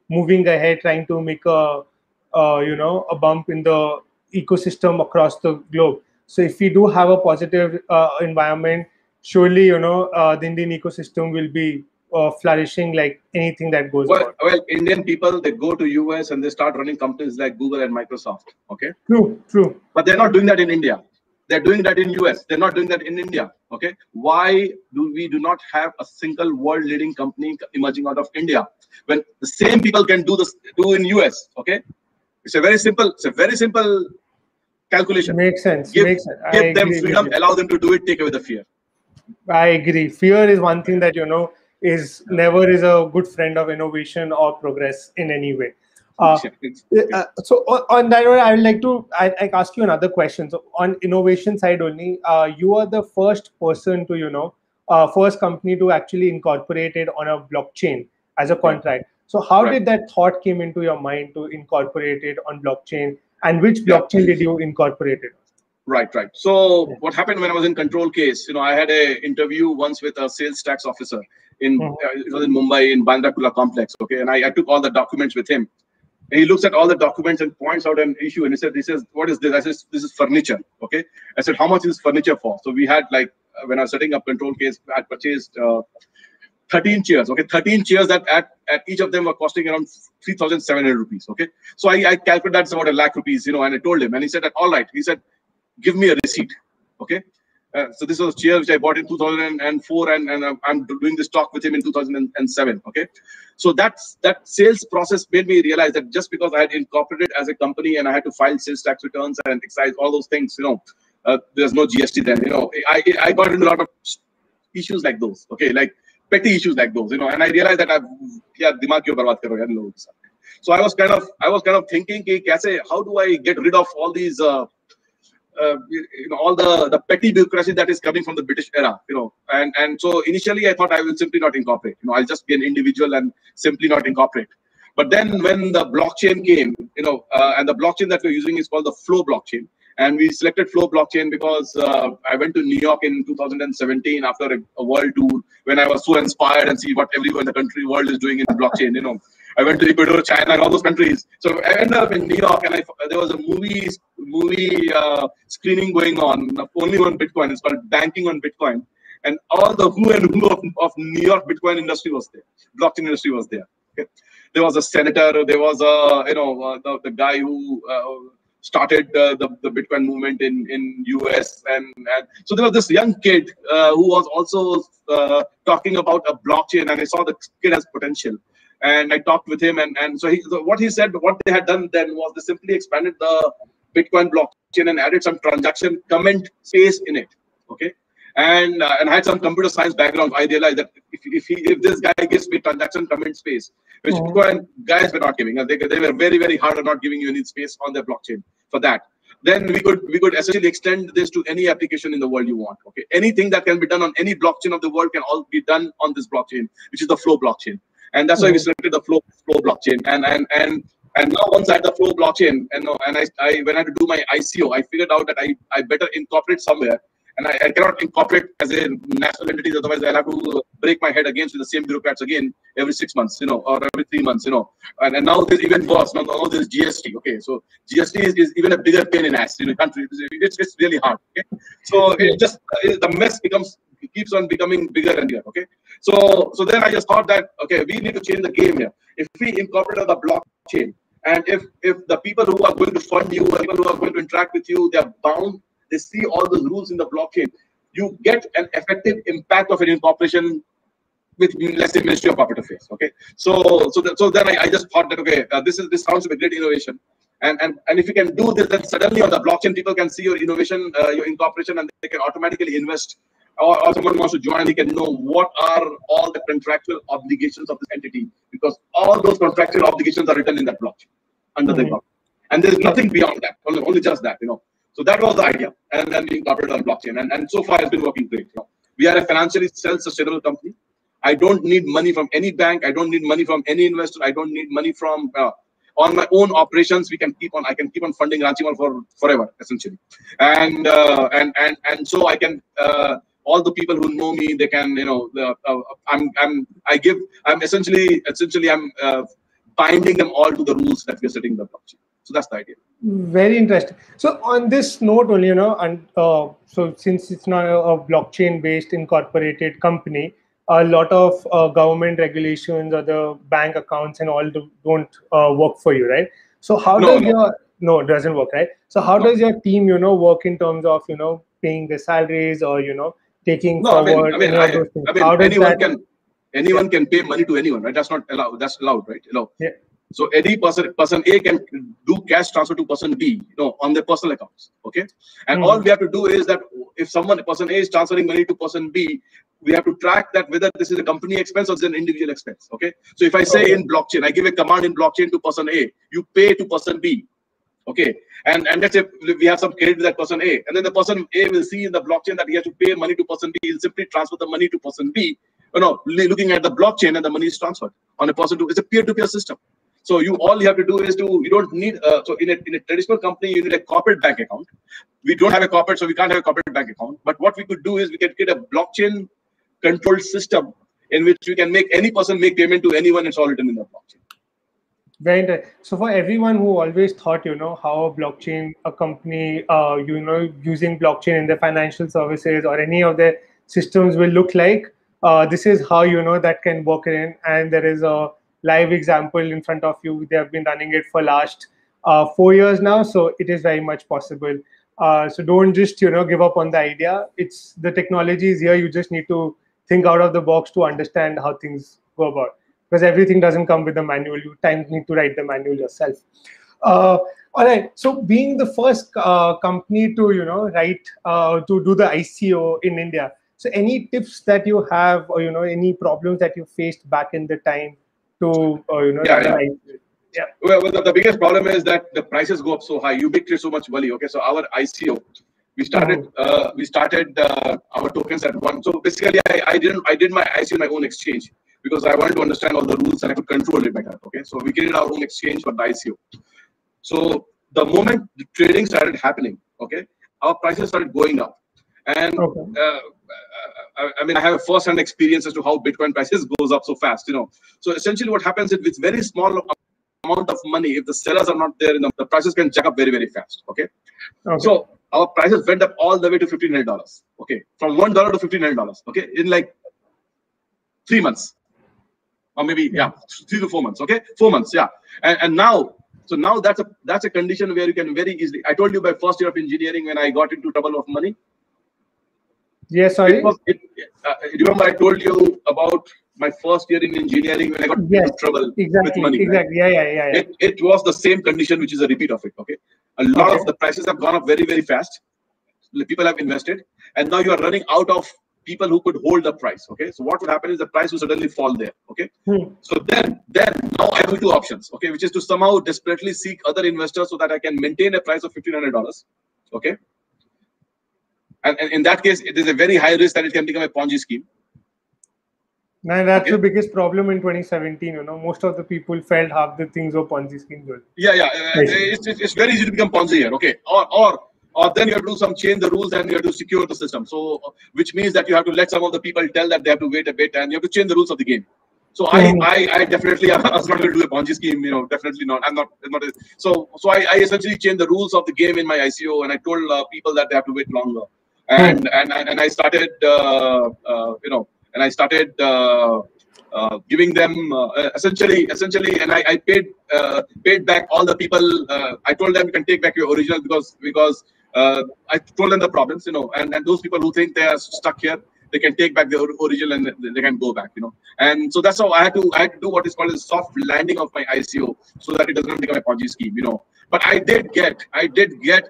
moving ahead, trying to make a bump in the ecosystem across the globe. So if we do have a positive environment, surely the Indian ecosystem will be flourishing like anything that goes on. Well, Indian people, they go to US and they start running companies like Google and Microsoft. Okay. True. But they're not doing that in India. They're doing that in US. They're not doing that in India. Okay. Why do we not have a single world leading company emerging out of India when the same people can do in US? Okay. It's a very simple calculation. Makes sense. Give them freedom, allow them to do it, take away the fear. I agree. Fear is one thing that is never a good friend of innovation or progress in any way. So on that note, I would like to ask you another question. So on innovation side only, you are the first person to first company to actually incorporate it on a blockchain as a contract. So how did that thought came into your mind to incorporate it on blockchain, and which blockchain did you incorporate it? Right. So what happened when I was in Control Case, I had an interview once with a sales tax officer it was in Mumbai, in Bandra Kurla complex. Okay, and I took all the documents with him. And he looks at all the documents and points out an issue, and he says, what is this? I said, this is furniture. Okay. I said, how much is furniture for? So we had, like, when I was setting up Control Case, I had purchased 13 chairs. Okay, 13 chairs that at each of them were costing around 3,700 rupees. Okay. So I calculated that's about 1 lakh rupees, and I told him, and he said that, all right. He said, give me a receipt. Okay. So this was a chair which I bought in 2004, and I'm doing this talk with him in 2007. Okay. So that sales process made me realize that just because I had incorporated as a company and I had to file sales tax returns and excise, all those things, there's no GST then, I got into a lot of issues like those. Okay. Like petty issues like those, and I realized that dimag kyun barbaad kar rahe ho yaar logo ke saath. So I was kind of thinking, how do I get rid of all these all the petty bureaucracy that is coming from the British era, and so initially I thought I will simply not incorporate, I'll just be an individual and simply not incorporate. But then when the blockchain came, and the blockchain that we're using is called the Flow blockchain, and we selected Flow blockchain because I went to New York in 2017 after a world tour when I was so inspired and see what everyone in the world is doing in blockchain, I went to Ecuador, China, and all those countries. So I ended up in New York, and there was a movie screening going on, only on Bitcoin. It's called Banking on Bitcoin. And all the who and who of New York Bitcoin industry was there. Blockchain industry was there. Okay, there was a senator, there was a the guy who started the Bitcoin movement in US, and so there was this young kid who was also talking about a blockchain, and I saw the kid has potential. And I talked with him, and so what he said, what they had done then was they simply expanded the Bitcoin blockchain and added some transaction comment space in it. Okay, and I had some computer science background. I realized that if this guy gives me transaction comment space, which Bitcoin guys were not giving, they were very, very hard at not giving you any space on their blockchain for that. Then we could essentially extend this to any application in the world you want. Okay, anything that can be done on any blockchain of the world can all be done on this blockchain, which is the Flow blockchain. And that's why we selected the Flow blockchain. And now once I had the Flow blockchain, and I when I had to do my ICO, I figured out that I better incorporate somewhere. And I cannot incorporate as a national entities, otherwise I'll have to break my head against with the same bureaucrats again every 6 months, or every 3 months, And now there's even worse. Now there's GST. Okay, so GST is even a bigger pain in ass in the country. It's really hard. Okay, so it just the mess keeps on becoming bigger and bigger. Okay, so then I just thought that okay, we need to change the game here. If we incorporate the blockchain, and if the people who are going to fund you, or people who are going to interact with you, they're bound. They see all those rules in the blockchain. You get an effective impact of an incorporation with, let's say, Ministry of Corporate Affairs. Okay, so then I just thought that okay, this sounds like a great innovation, and if you can do this, then suddenly on the blockchain, people can see your innovation, your incorporation, and they can automatically invest. Or someone wants to join, he can know what are all the contractual obligations of this entity, because all those contractual obligations are written in that blockchain under the blockchain, and there's nothing beyond that, only just that. So that was the idea, and then we incorporated on blockchain, and so far it's been working great. We are a financially self-sustainable company. I don't need money from any bank. I don't need money from any investor. I don't need money from on my own operations. I can keep on funding RanchiMall for forever, essentially, and so I can all the people who know me, they can I'm essentially binding them all to the rules that we're setting in the blockchain. So that's the idea. Very interesting. So on this note only, and so since it's not a blockchain-based incorporated company, a lot of government regulations or the bank accounts and all don't work for you, right? So how does it doesn't work, right? So how does your team, work in terms of paying the salaries or taking forward? Anyone can pay money to anyone, right? That's not allowed. That's allowed, right? Yeah. So any person A can do cash transfer to person B, on their personal accounts. Okay, and all we have to do is that if person A is transferring money to person B, we have to track that whether this is a company expense or it's an individual expense. Okay, so if I say in blockchain, I give a command in blockchain to person A, you pay to person B. Okay, and let's say we have some credit with that person A, and then the person A will see in the blockchain that he has to pay money to person B. He'll simply transfer the money to person B. Looking at the blockchain, and the money is transferred on a person to. It's a peer-to-peer system. So all you have to do is you don't need, so in a traditional company, you need a corporate bank account. We don't have a corporate, so we can't have a corporate bank account. But what we could do is we can create a blockchain controlled system in which we can make any person make payment to anyone. It's all written in the blockchain. Very interesting. So for everyone who always thought, how a company, using blockchain in their financial services or any of their systems will look like, this is how, that can work in. And there is a live example in front of you. They have been running it for last 4 years now, so it is very much possible. So don't just give up on the idea. It's the technology is here. You just need to think out of the box to understand how things go about, because everything doesn't come with a manual. You need to write the manual yourself. All right. So being the first company to write to do the ICO in India. So any tips that you have, or any problems that you faced back in the time to Yeah. Well, the biggest problem is that the prices go up so high. You make so much money. Okay, so our ICO, we started our tokens at one. So basically, I did my ICO in my own exchange because I wanted to understand all the rules and I could control it better. Okay, so we created our own exchange for the ICO. So the moment the trading started happening, okay, our prices started going up, and I have a first-hand experience as to how Bitcoin prices goes up so fast. So essentially, what happens is with very small amount of money, if the sellers are not there, the prices can jack up very, very fast. Okay. So our prices went up all the way to $1,500. Okay, from $1 to $1,500. Okay, in like 3 months. or maybe 3 to 4 months. Okay, 4 months. Yeah, and now. So now that's a condition where you can very easily. I told you by first year of engineering when I got into trouble of money. Yes, sorry. Remember I told you about my first year in engineering when I got into trouble with money. Exactly. Right? Yeah. It was the same condition, which is a repeat of it. Okay, a lot of the prices have gone up very, very fast. People have invested, and now you are running out of people who could hold the price. Okay, so what would happen is the price will suddenly fall there. Okay, so then now I have two options. Okay, which is to somehow desperately seek other investors so that I can maintain a price of $1,500. Okay, and in that case, it is a very high risk that it can become a Ponzi scheme. Now that's the biggest problem in 2017. You know, most of the people felt half the things were Ponzi schemes. It's very easy to become Ponzi here. Okay, or then you have to do some change the rules and you have to secure the system. So, which means that you have to let some of the people tell that they have to wait a bit and you have to change the rules of the game. So I definitely I was not going to do a Ponzi scheme. You know, definitely not. I'm not. So I essentially changed the rules of the game in my ICO and I told people that they have to wait longer. And I started and I started giving them essentially, and I paid back all the people. I told them you can take back your original because I told them the problems, and those people who think they are stuck here, they can take back the original and they can go back, And so that's how I had to do what is called a soft landing of my ICO so that it doesn't become a Ponzi scheme, But I did get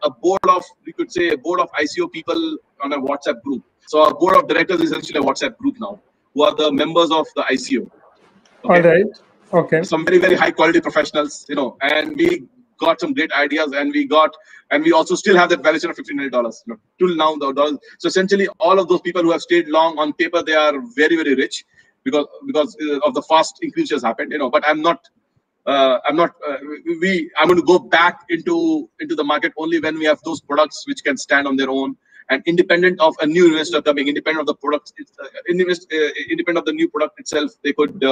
a board of, we could say, a board of ICO people on a WhatsApp group. So our board of directors is essentially a WhatsApp group now, who are the members of the ICO. Okay? All right. Okay. Some very, very high quality professionals, and we got some great ideas, and we also still have that valuation of $1,500, till now. So essentially, all of those people who have stayed long, on paper, they are very, very rich because of the fast increase has happened, But I'm not. I'm going to go back into the market only when we have those products which can stand on their own and independent of a new investor coming, independent of the product, independent of the new product itself, they could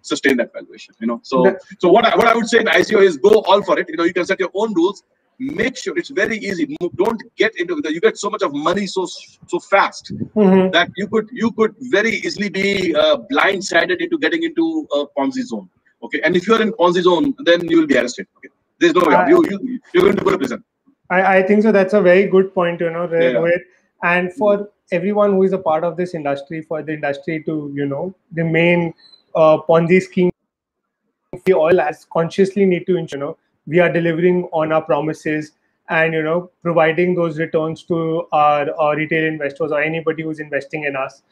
sustain that valuation. So what I would say in ICO is go all for it. You can set your own rules. Make sure it's very easy. Don't get into it. You get so much of money so fast that you could very easily be blindsided into getting into a Ponzi zone. Okay, and if you are in Ponzi zone, then you will be arrested. Okay, there's no way. You're going to go to prison. I think so. That's a very good point, Rohit. And for everyone who is a part of this industry, for the industry to, remain Ponzi scheme, we all as consciously need to ensure, we are delivering on our promises and, providing those returns to our retail investors or anybody who's investing in us,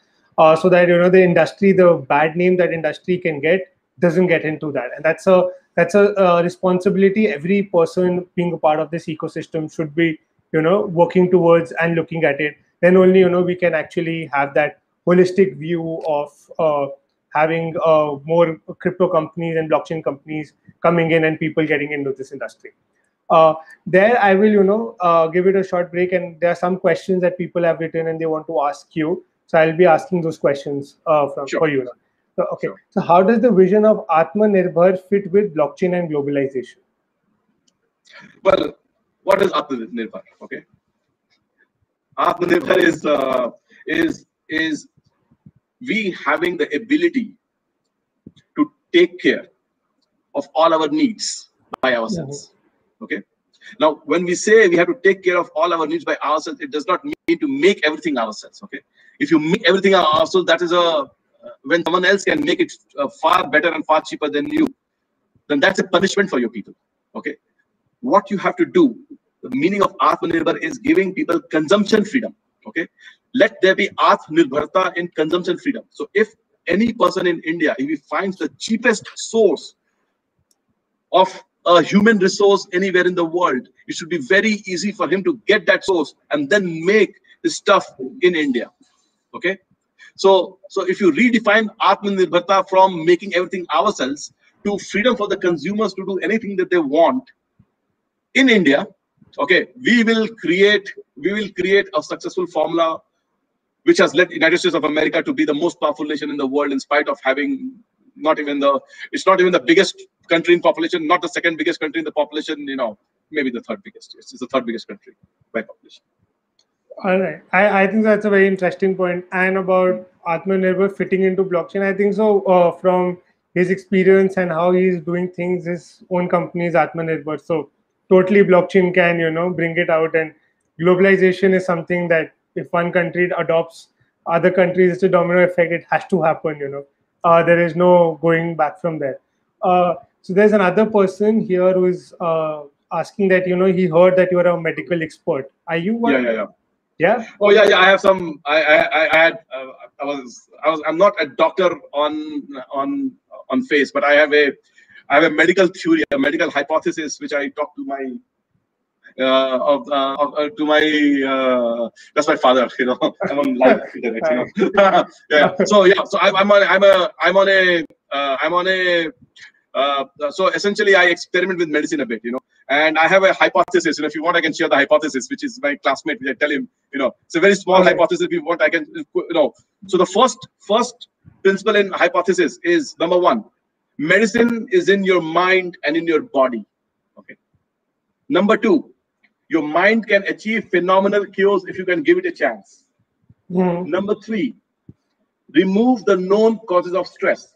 so that, the industry, the bad name that industry can get doesn't get into that. And that's a responsibility every person being a part of this ecosystem should be, working towards and looking at it. Then only, we can actually have that holistic view of having more crypto companies and blockchain companies coming in and people getting into this industry. There I will, give it a short break, and there are some questions that people have written and they want to ask you. So I'll be asking those questions for you now. So, okay. Sure. So how does the vision of Atmanirbhar fit with blockchain and globalization? Well, what is Atmanirbhar? Okay. Atmanirbhar is we having the ability to take care of all our needs by ourselves. Okay. Now, when we say we have to take care of all our needs by ourselves, it does not mean to make everything ourselves. Okay. If you make everything ourselves, that is when someone else can make it far better and far cheaper than you, then that's a punishment for your people. Okay. What you have to do, the meaning of Atmanirbhar is giving people consumption freedom. Okay. Let there be Atmanirbharta in consumption freedom. So if any person in India, if he finds the cheapest source of a human resource anywhere in the world, it should be very easy for him to get that source and then make the stuff in India. Okay. So if you redefine Atmanirbharta from making everything ourselves to freedom for the consumers to do anything that they want in India, okay, we will create a successful formula which has led the United States of America to be the most powerful nation in the world, in spite of having it's not even the biggest country in population, not the second biggest country in the population, maybe the third biggest. It's the third biggest country by population. All right. I think that's a very interesting point. And about Atmanirbhar fitting into blockchain, I think so. From his experience and how he's doing things. His own company is Atmanirbhar. So totally blockchain can, bring it out. And globalization is something that if one country adopts, other countries, it's a domino effect. It has to happen. There is no going back from there. So there's another person here who is asking that, he heard that you are a medical expert. Are you one? Yeah. Yeah. Oh yeah. I have some. I had. I'm not a doctor on face, but I have a medical theory, a medical hypothesis, which I talk to my to my that's my father. I'm on live internet. Yeah. So I'm on a so essentially I experiment with medicine a bit, and I have a hypothesis. If you want, I can share the hypothesis, which is my classmate, which I tell him, it's a very small hypothesis. If you want, I can, So the first principle in hypothesis is, number one, medicine is in your mind and in your body. Okay. Number two, your mind can achieve phenomenal cures if you can give it a chance. Number three, remove the known causes of stress.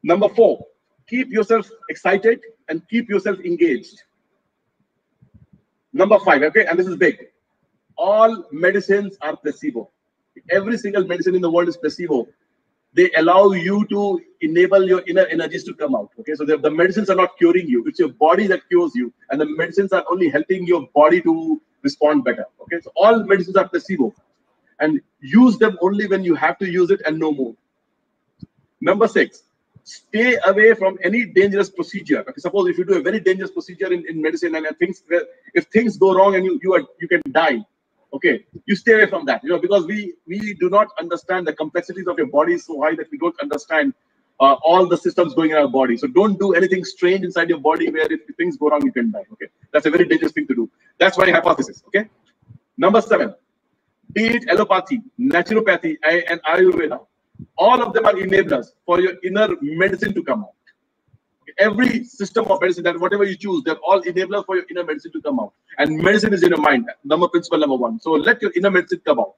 Number four, keep yourself excited and keep yourself engaged. Number five, okay, and this is big. All medicines are placebo. Every single medicine in the world is placebo. They allow you to enable your inner energies to come out. Okay, so the medicines are not curing you. It's your body that cures you, and the medicines are only helping your body to respond better. Okay, so all medicines are placebo, and use them only when you have to use it and no more. Number six, stay away from any dangerous procedure. Okay, suppose if you do a very dangerous procedure in medicine, and if things go wrong and you can die, okay, you stay away from that. Because we do not understand the complexities of your body so high that we don't understand all the systems going in our body. So don't do anything strange inside your body where if things go wrong, you can die. Okay, that's a very dangerous thing to do. That's my hypothesis. Okay. Number seven, be it allopathy, naturopathy, and Ayurveda, all of them are enablers for your inner medicine to come out. Every system of medicine, that whatever you choose, they're all enablers for your inner medicine to come out. And medicine is in your mind. Principle number one. So let your inner medicine come out.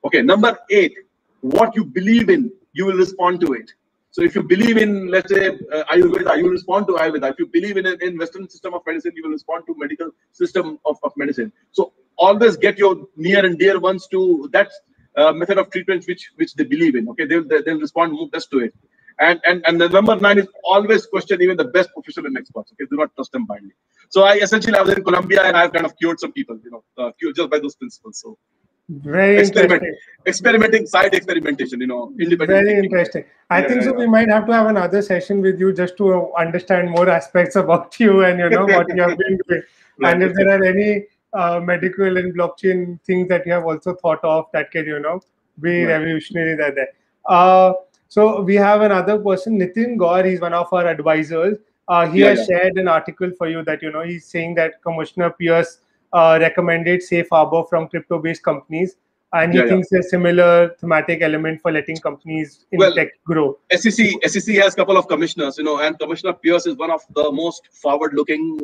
Okay. Number eight, what you believe in, you will respond to it. So if you believe in, let's say, Ayurveda, you will respond to Ayurveda. If you believe in Western system of medicine, you will respond to medical system of medicine. So always get your near and dear ones to that method of treatment which they believe in. Okay, they'll respond best to it. And the number nine is always question even the best professional and experts. Okay, do not trust them blindly. So I was in Colombia and I've kind of cured some people, cured just by those principles. So very interesting. Experimenting, side experimentation, independent. Very interesting. I think so. We might have to have another session with you just to understand more aspects about you and what you have been doing. Right. And if there are any medical and blockchain things that you have also thought of that can be revolutionary there. So we have another person, Nitin Gaur. He's one of our advisors. He has shared an article for you that he's saying that Commissioner Pierce recommended safe harbor from crypto-based companies, and he thinks a similar thematic element for letting companies in tech grow. SEC has a couple of commissioners, and Commissioner Pierce is one of the most forward-looking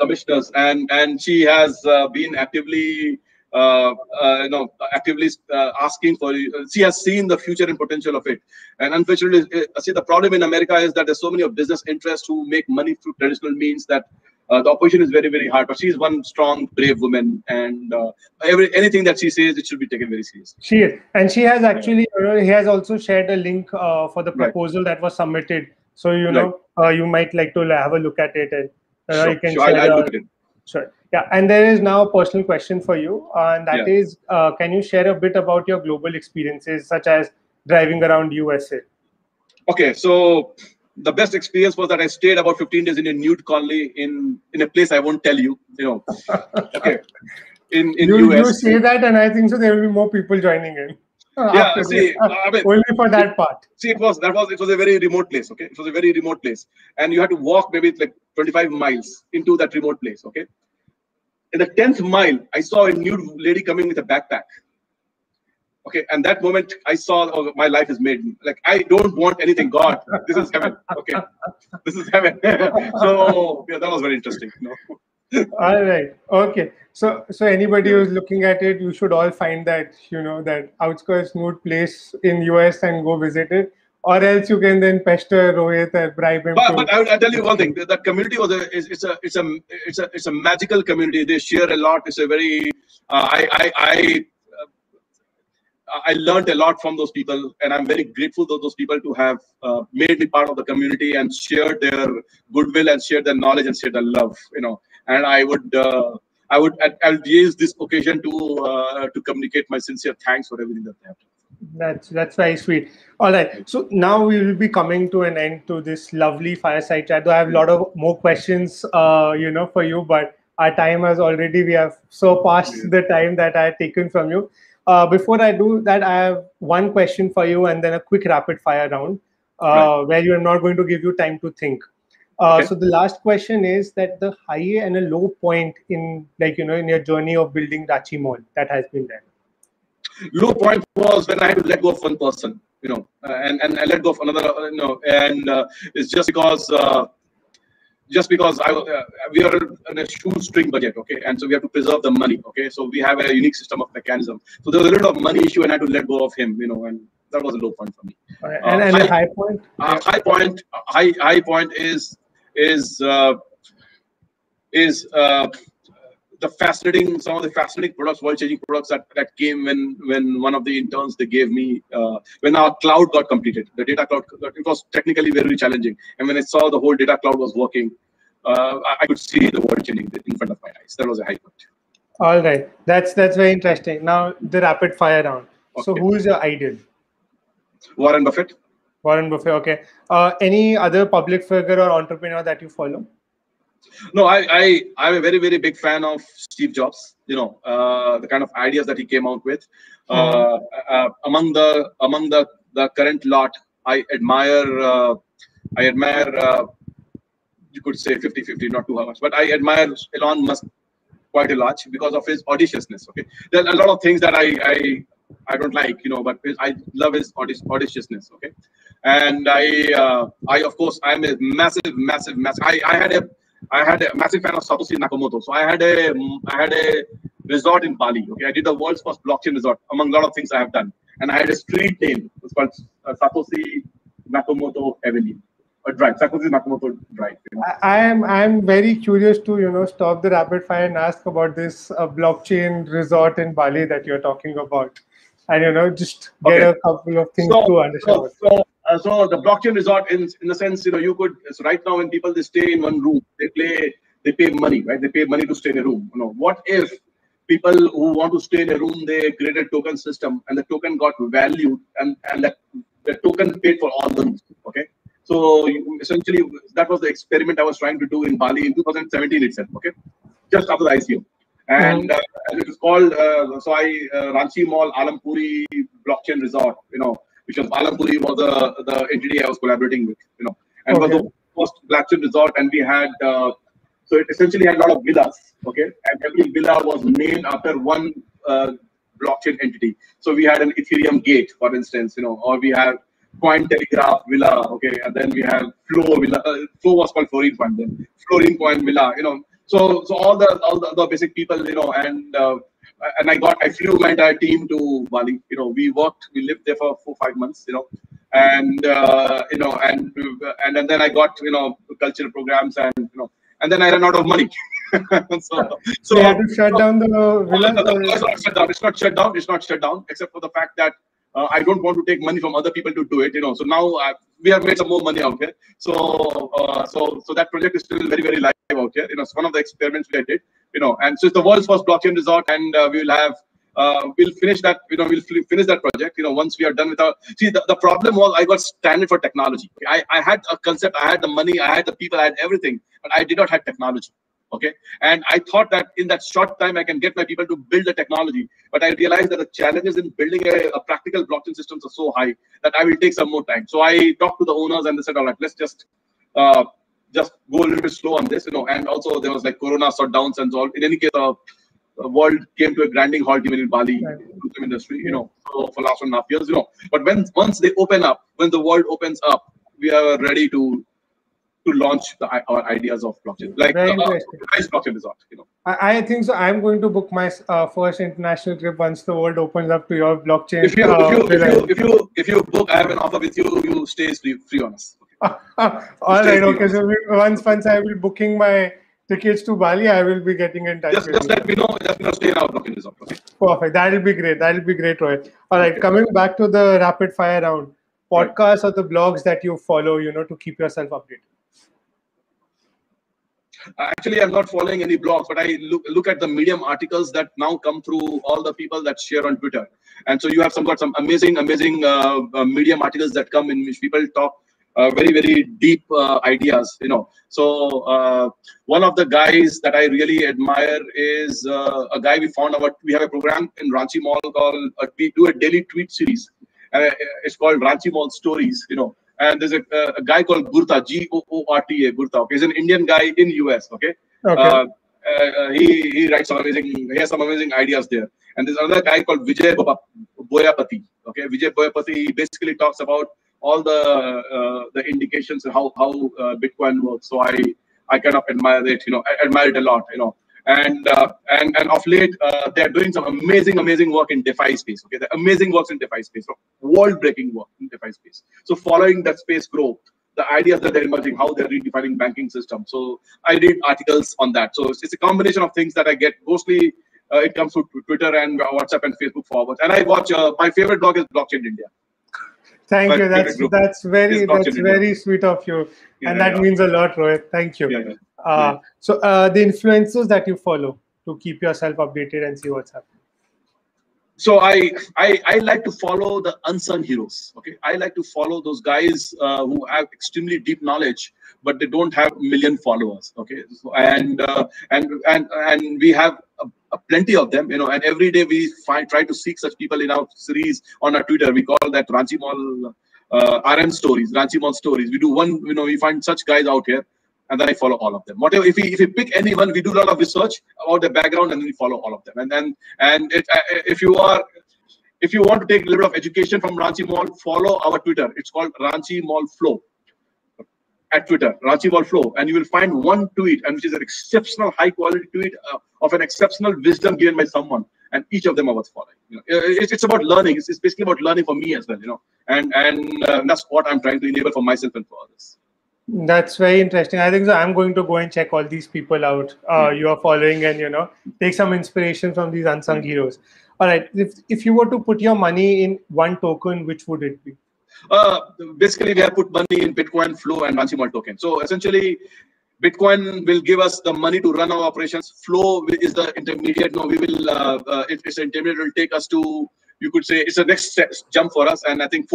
commissioners, and she has been actively asking for. She has seen the future and potential of it, and unfortunately, see, the problem in America is that there's so many of business interests who make money through traditional means that the opposition is very, very hard. But she's one strong, brave woman, and anything that she says, it should be taken very seriously. She is, and she has actually, he has also shared a link for the proposal that was submitted. So you might like to have a look at it, and you can share. I'll look at it. Sure. Yeah, and there is now a personal question for you, and that is, can you share a bit about your global experiences, such as driving around USA? Okay, so the best experience was that I stayed about 15 days in a nude colony in a place I won't tell you. Okay, in US. You say that, and I think so. There will be more people joining in. See, only for that part. See, it was a very remote place. Okay, it was a very remote place, and you had to walk maybe like 25 miles into that remote place. Okay, in the 10th mile, I saw a nude lady coming with a backpack. Okay, and that moment I saw, oh, my life is made. Like, I don't want anything. God, this is heaven. Okay, this is heaven. So that was very interesting. All right. Okay. So anybody who's looking at it, you should all find that, that outskirts mood place in US and go visit it. Or else you can then pester Rohit and bribe him to. But I'll tell you one thing: that community was it's a magical community. They share a lot. It's a very I learned a lot from those people, and I'm very grateful to those people to have made me part of the community and shared their goodwill and shared their knowledge and shared their love. And I'll use this occasion to communicate my sincere thanks for everything that they have done. That's very sweet. All right. So now we will be coming to an end to this lovely fireside chat. Though I have a lot of more questions, for you, but our time has already, we have surpassed the time that I had taken from you. Before I do that, I have one question for you and then a quick rapid fire round where you are not going to give you time to think. Okay. So the last question is that the high and a low point in in your journey of building RanchiMall that has been there. Low point was when I had to let go of one person, and I let go of another, and it's just because we are on a shoestring budget, okay, and so we have to preserve the money, okay. So we have a unique system of mechanism. So there was a little bit of money issue, and I had to let go of him, and that was a low point for me. Right. And the high point? High point is some of the fascinating products, world-changing products that came when one of the interns they gave me when our cloud got completed, the data cloud. It was technically very challenging, and when I saw the whole data cloud was working, I could see the world changing in front of my eyes. That was a high point. All right, that's very interesting. Now the rapid fire round. Okay. So who is your idol? Warren Buffett. Warren Buffett. Okay. Any other public figure or entrepreneur that you follow? No, I'm a very, very big fan of Steve Jobs. The kind of ideas that he came out with. Among the current lot, I admire. You could say 50-50, not too much, but I admire Elon Musk quite a lot because of his audaciousness. Okay, there are a lot of things that I don't like, but I love his audaciousness. Okay, and I of course I'm a massive. I had a massive fan of Satoshi Nakamoto. So I had a resort in Bali. Okay, I did the world's first blockchain resort among a lot of things I have done, and I had a street name. It was called Satoshi Nakamoto Avenue or Drive. Satoshi Nakamoto Drive. I am very curious to stop the rapid fire and ask about this blockchain resort in Bali that you're talking about, and just get a couple of things to understand. So the blockchain resort, in the sense, you could. So right now, when people they stay in one room, they pay money, right? They pay money to stay in a room. What if people who want to stay in a room, they create a token system, and the token got valued, and the token paid for all the rooms. Okay, so essentially that was the experiment I was trying to do in Bali in 2017 itself. Okay, just after the ICO, and it was called RanchiMall Alampuri Blockchain Resort. Which was Alampuri was the entity I was collaborating with, and was the first blockchain resort, and we had so it essentially had a lot of villas, okay, and every villa was named after one blockchain entity. So we had an Ethereum gate, for instance, or we have Coin Telegraph Villa, okay, and then we have Flow Villa. Flow was called Florine Coin, then Florine Coin Villa, So all the basic people, and I flew my entire team to Bali. We lived there for 4-5 months. And then I got cultural programs, and then I ran out of money. so you had to shut down the villa. It's not shut down. It's not shut down, except for the fact that I don't want to take money from other people to do it. So now we have made some more money out here. So that project is still very, very live out here. It's one of the experiments we did. And so it's the world's first blockchain resort, and we'll finish that. We'll finish that project. Once we are done with our. See, the problem was I got standard for technology. I had a concept, I had the money, I had the people, I had everything, but I did not have technology. Okay, and I thought that in that short time I can get my people to build the technology, but I realized that the challenges in building a practical blockchain systems are so high that I will take some more time. So I talked to the owners, and they said, all right, let's just go a little bit slow on this, And also there was like Corona shutdowns and all. In any case, the world came to a grinding halt even in Bali, tourism industry, so for last 1.5 years, But once they open up, when the world opens up, we are ready to to launch our ideas of blockchain, like Very interesting. blockchain resort. I think so. I'm going to book my first international trip once the world opens up to your blockchain. If you book, I have an offer with you. You stay free on us. All right. Okay. So once I will be booking my tickets to Bali, I will be getting in touch. Just let me know. Stay in our blockchain resort. Okay. Perfect. That'll be great. Rohit. All right. Okay. Coming back to the rapid fire round, podcasts or the blogs that you follow, to keep yourself updated. Actually, I'm not following any blogs, but I look at the Medium articles that now come through all the people that share on Twitter. And so you have got some amazing Medium articles that come in which people talk very, very deep ideas, So one of the guys that I really admire is a guy we found out. We have a program in RanchiMall called, we do a daily tweet series. It's called RanchiMall Stories, And there's a guy called Goorta, Goorta. Okay, he's an Indian guy in US. Okay. He writes he has some amazing ideas there. And there's another guy called Vijay Boyapati. Okay, Vijay Boyapati basically talks about all the indications and how Bitcoin works. So I kind of admire it. I admire it a lot. And of late they're doing some amazing work in DeFi space. Okay, the amazing works in DeFi space, world-breaking work in DeFi space. So following that space grow, the ideas that they're emerging, how they're redefining banking system. So I read articles on that. So it's a combination of things that I get. Mostly it comes through Twitter and WhatsApp and Facebook forwards. And I watch. My favorite blog is Blockchain India. Thank you. That's very sweet of you, and that means a lot, Rohit. Thank you. So the influencers that you follow to keep yourself updated and see what's happening. So I like to follow the unsung heroes. Okay, I like to follow those guys who have extremely deep knowledge, but they don't have a million followers. Okay, so, and we have plenty of them. And every day we try to seek such people in our series on our Twitter. We call that RanchiMall RM stories, RanchiMall stories. We do one. We find such guys out here. And then I follow all of them. Whatever, if we pick anyone, we do a lot of research about their background, and then we follow all of them. If you want to take a little bit of education from RanchiMall, follow our Twitter. It's called RanchiMall Flow at Twitter, RanchiMall Flow, and you will find one tweet, and which is an exceptional high quality tweet of an exceptional wisdom given by someone, and each of them are worth following. It's about learning. It's basically about learning for me as well. And that's what I'm trying to enable for myself and for others. That's very interesting. I think so. I'm going to go and check all these people out you are following, and take some inspiration from these unsung heroes. All right. If you were to put your money in one token, which would it be? Basically, we have put money in Bitcoin, Flow, and RanchiMall token. So essentially, Bitcoin will give us the money to run our operations. Flow is the intermediate. No, we will. It's an intermediate. Will take us to. You could say it's the next jump for us, and I think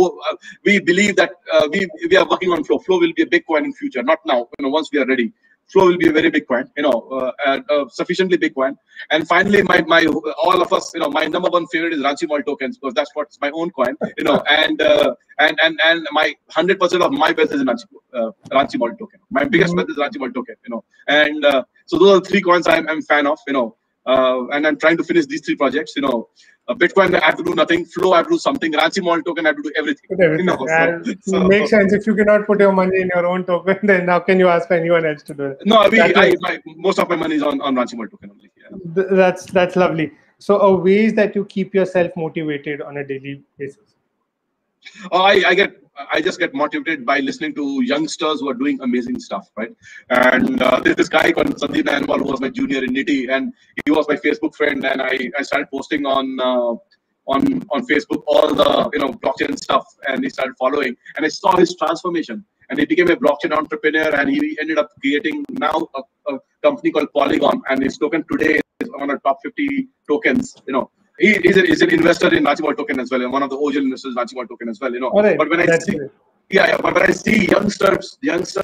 we believe that we are working on Flow. Flow will be a big coin in future, not now. Once we are ready, Flow will be a very big coin. Sufficiently big coin. And finally, my all of us, my number one favorite is RanchiMall tokens, because that's what's my own coin. And my 100% of my wealth is in RanchiMall token. My biggest wealth is RanchiMall token. And so those are the three coins I'm a fan of. And I'm trying to finish these three projects. Bitcoin, I have to do nothing. Flow, I have to do something. RanchiMall token, I have to do everything. So makes sense. If you cannot put your money in your own token, then how can you ask anyone else to do it? No, most of my money is on RanchiMall token only. Yeah. That's lovely. So, ways that you keep yourself motivated on a daily basis. I just get motivated by listening to youngsters who are doing amazing stuff, right? And there's this guy called Sandeep Nailwal who was my junior in Niti, and he was my Facebook friend, and I started posting on Facebook all the blockchain stuff, and he started following, and I saw his transformation, and he became a blockchain entrepreneur, and he ended up creating now a company called Polygon, and his token today is one of the top 50 tokens. He's an investor in RanchiMall token as well, and one of the original investors in RanchiMall token as well. Right. But when I see youngsters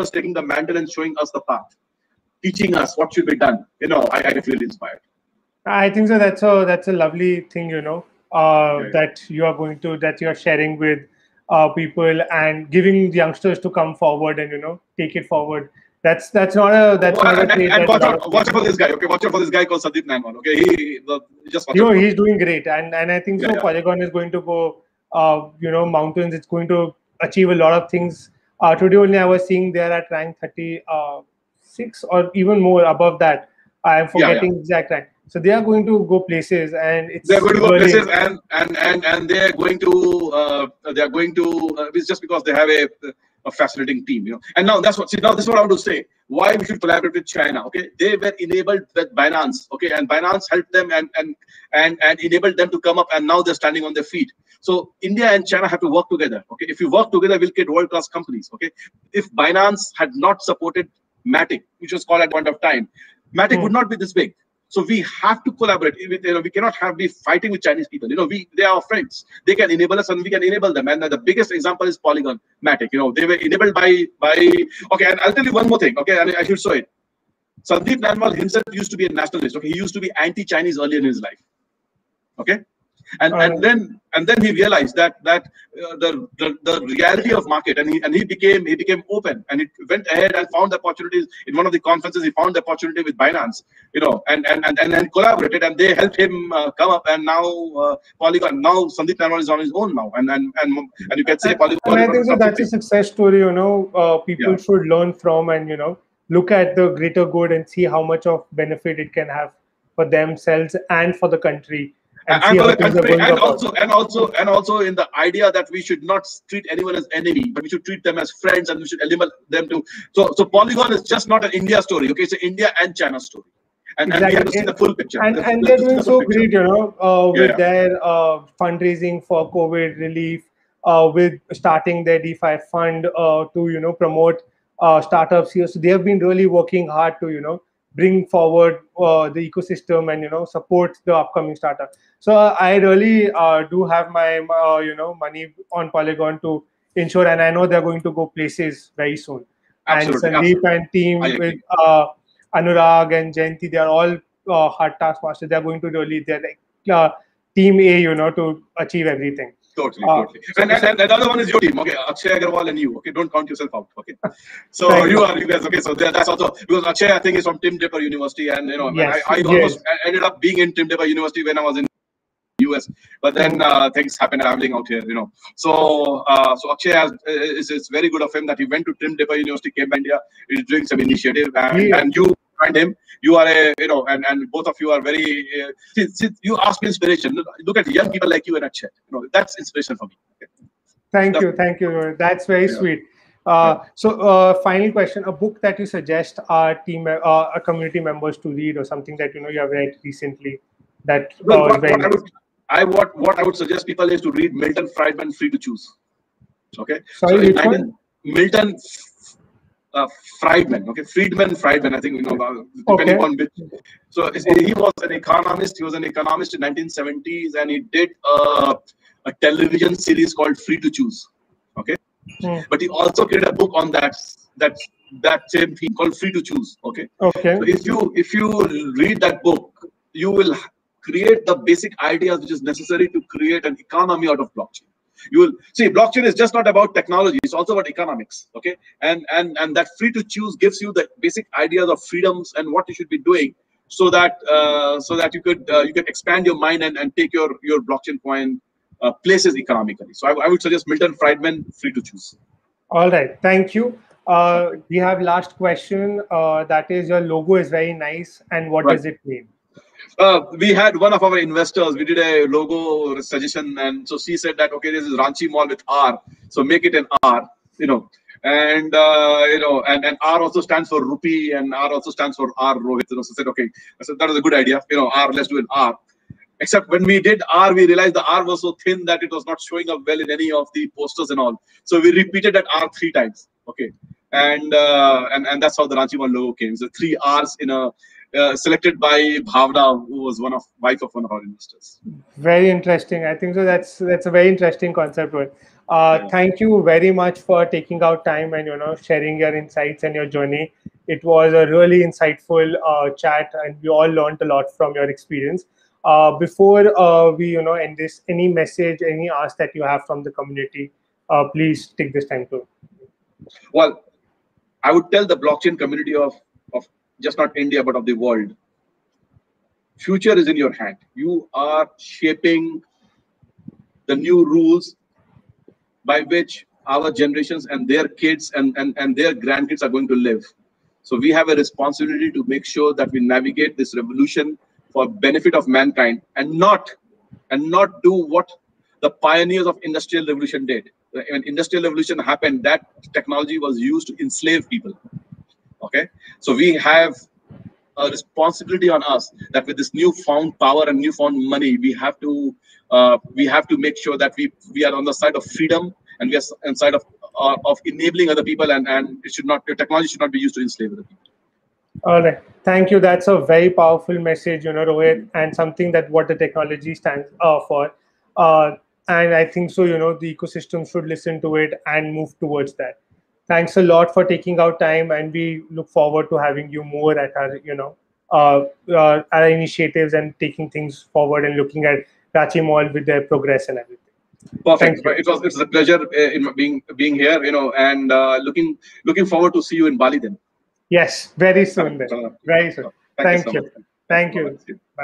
taking the mantle and showing us the path, teaching us what should be done, I feel inspired. I think so. That's a lovely thing, that you are sharing with people and giving the youngsters to come forward and take it forward. That's not a trait. And watch out for this guy. Okay, watch out for this guy called Sandeep Nailwal. Okay, he's doing great, and I think so. Polygon is going to go, mountains. It's going to achieve a lot of things Today only I was seeing they are at rank 36 or even more above that. I am Yeah, yeah. forgetting exact rank. So they are going to go places, and They're it's going to go really places, and they're going to it's just because they have a fascinating team, you know. And now that's what, see, now this is what I want to say, why we should collaborate with China. Okay, they were enabled with Binance, okay, and Binance helped them and enabled them to come up, and now they're standing on their feet. So India and China have to work together. Okay, if we work together, we'll get world class companies. Okay, if Binance had not supported Matic, which was called at point of time, Matic would not be this big. So we have to collaborate. We cannot be fighting with Chinese people. They are our friends. They can enable us, and we can enable them. And the biggest example is Polygon, Matic. They were enabled by. Okay, and I'll tell you one more thing. Okay, and I should show it. Sandeep Nailwal himself used to be a nationalist. Okay, he used to be anti-Chinese earlier in his life. Okay, and then he realized that the reality of market, and he became open, and he went ahead and found opportunities in one of the conferences. He found the opportunity with Binance, and collaborated, and they helped him come up. And now Polygon, now Sandeep Nailwal is on his own now, and you can say Polygon. And I think so that's a success story. People should learn from, and look at the greater good and see how much of benefit it can have for themselves and for the country. And see how things are going and also in the idea that we should not treat anyone as enemy, but we should treat them as friends, and we should eliminate them to. So Polygon is just not an India story. Okay, it's an India and China story, and we have to see the full picture. And they're doing so great, with their fundraising for COVID relief, with starting their DeFi fund to promote startups here. So they have been really working hard to bring forward the ecosystem and support the upcoming startup. So I really do have my money on Polygon to ensure, and I know they're going to go places very soon. Absolutely, and Sandeep and team with Anurag and Jayanti, they are all hard taskmasters. They are going to really, they're like team A, to achieve everything. Totally. And another one is your team, okay? Akshay Agarwal and you, okay? Don't count yourself out, okay? So you guys, okay? So that's also because Akshay, I think, is from Tim Draper University, and yes, I almost ended up being in Tim Draper University when I was in US, but then things happened traveling out here, So Akshay is very good of him that he went to Tim Draper University, came to India, he's doing some initiative, and you joined him. You are and both of you are very. You ask me inspiration. Look at young people like you and Akshay. That's inspiration for me. Okay. Thank you. That's very sweet. So, final question: a book that you suggest our community members to read, or something that you have read recently that is very nice. What I would suggest people is to read Milton Friedman, Free to Choose. Okay. Sorry, which one? Milton Friedman. Okay, Friedman. I think depending on which. So he was an economist. He was an economist in 1970s, and he did a television series called Free to Choose. Okay, but he also created a book on that same theme called Free to Choose. Okay. Okay. So if you read that book, you will create the basic ideas which is necessary to create an economy out of blockchain. You will see blockchain is just not about technology; it's also about economics. Okay, and that Free to Choose gives you the basic ideas of freedoms and what you should be doing, so that you can expand your mind and take your blockchain coin places economically. So I would suggest Milton Friedman, Free to Choose. All right, thank you. We have last question. That is, your logo is very nice, and what does it mean? We had one of our investors. We did a logo suggestion, and so she said that this is RanchiMall with R, so make it an R. And and R also stands for rupee, and R also stands for R Rohit. So said okay. I said that was a good idea. R, let's do an R. Except when we did R, we realized the R was so thin that it was not showing up well in any of the posters and all. So we repeated that R 3 times. Okay, and that's how the RanchiMall logo came. So 3 R's in a. Selected by Bhavna, who was wife of one of our investors. Very interesting. I think so. That's a very interesting concept. Thank you very much for taking out time and sharing your insights and your journey. It was a really insightful chat, and we all learned a lot from your experience. Before we end this, any message, any ask that you have from the community, please take this time to. Well, I would tell the blockchain community of just not India, but of the world. Future is in your hand. You are shaping the new rules by which our generations and their kids and their grandkids are going to live. So we have a responsibility to make sure that we navigate this revolution for benefit of mankind, and not do what the pioneers of industrial revolution did. When industrial revolution happened, that technology was used to enslave people. Okay, so we have a responsibility on us that with this newfound power and newfound money, we have to make sure that we are on the side of freedom, and we are on the side of enabling other people, and it should not, the technology should not be used to enslave other people. All right. Thank you. That's a very powerful message, Rohit, and something that what the technology stands for. And I think so, the ecosystem should listen to it and move towards that. Thanks a lot for taking out time, and we look forward to having you more at our, our initiatives and taking things forward and looking at RanchiMall with their progress and everything. Perfect. Thank you. It's a pleasure in being here, and looking forward to see you in Bali then. Yes, very soon then. Very soon. Thank you Thank so much. you. Thank you. Bye-bye. Bye.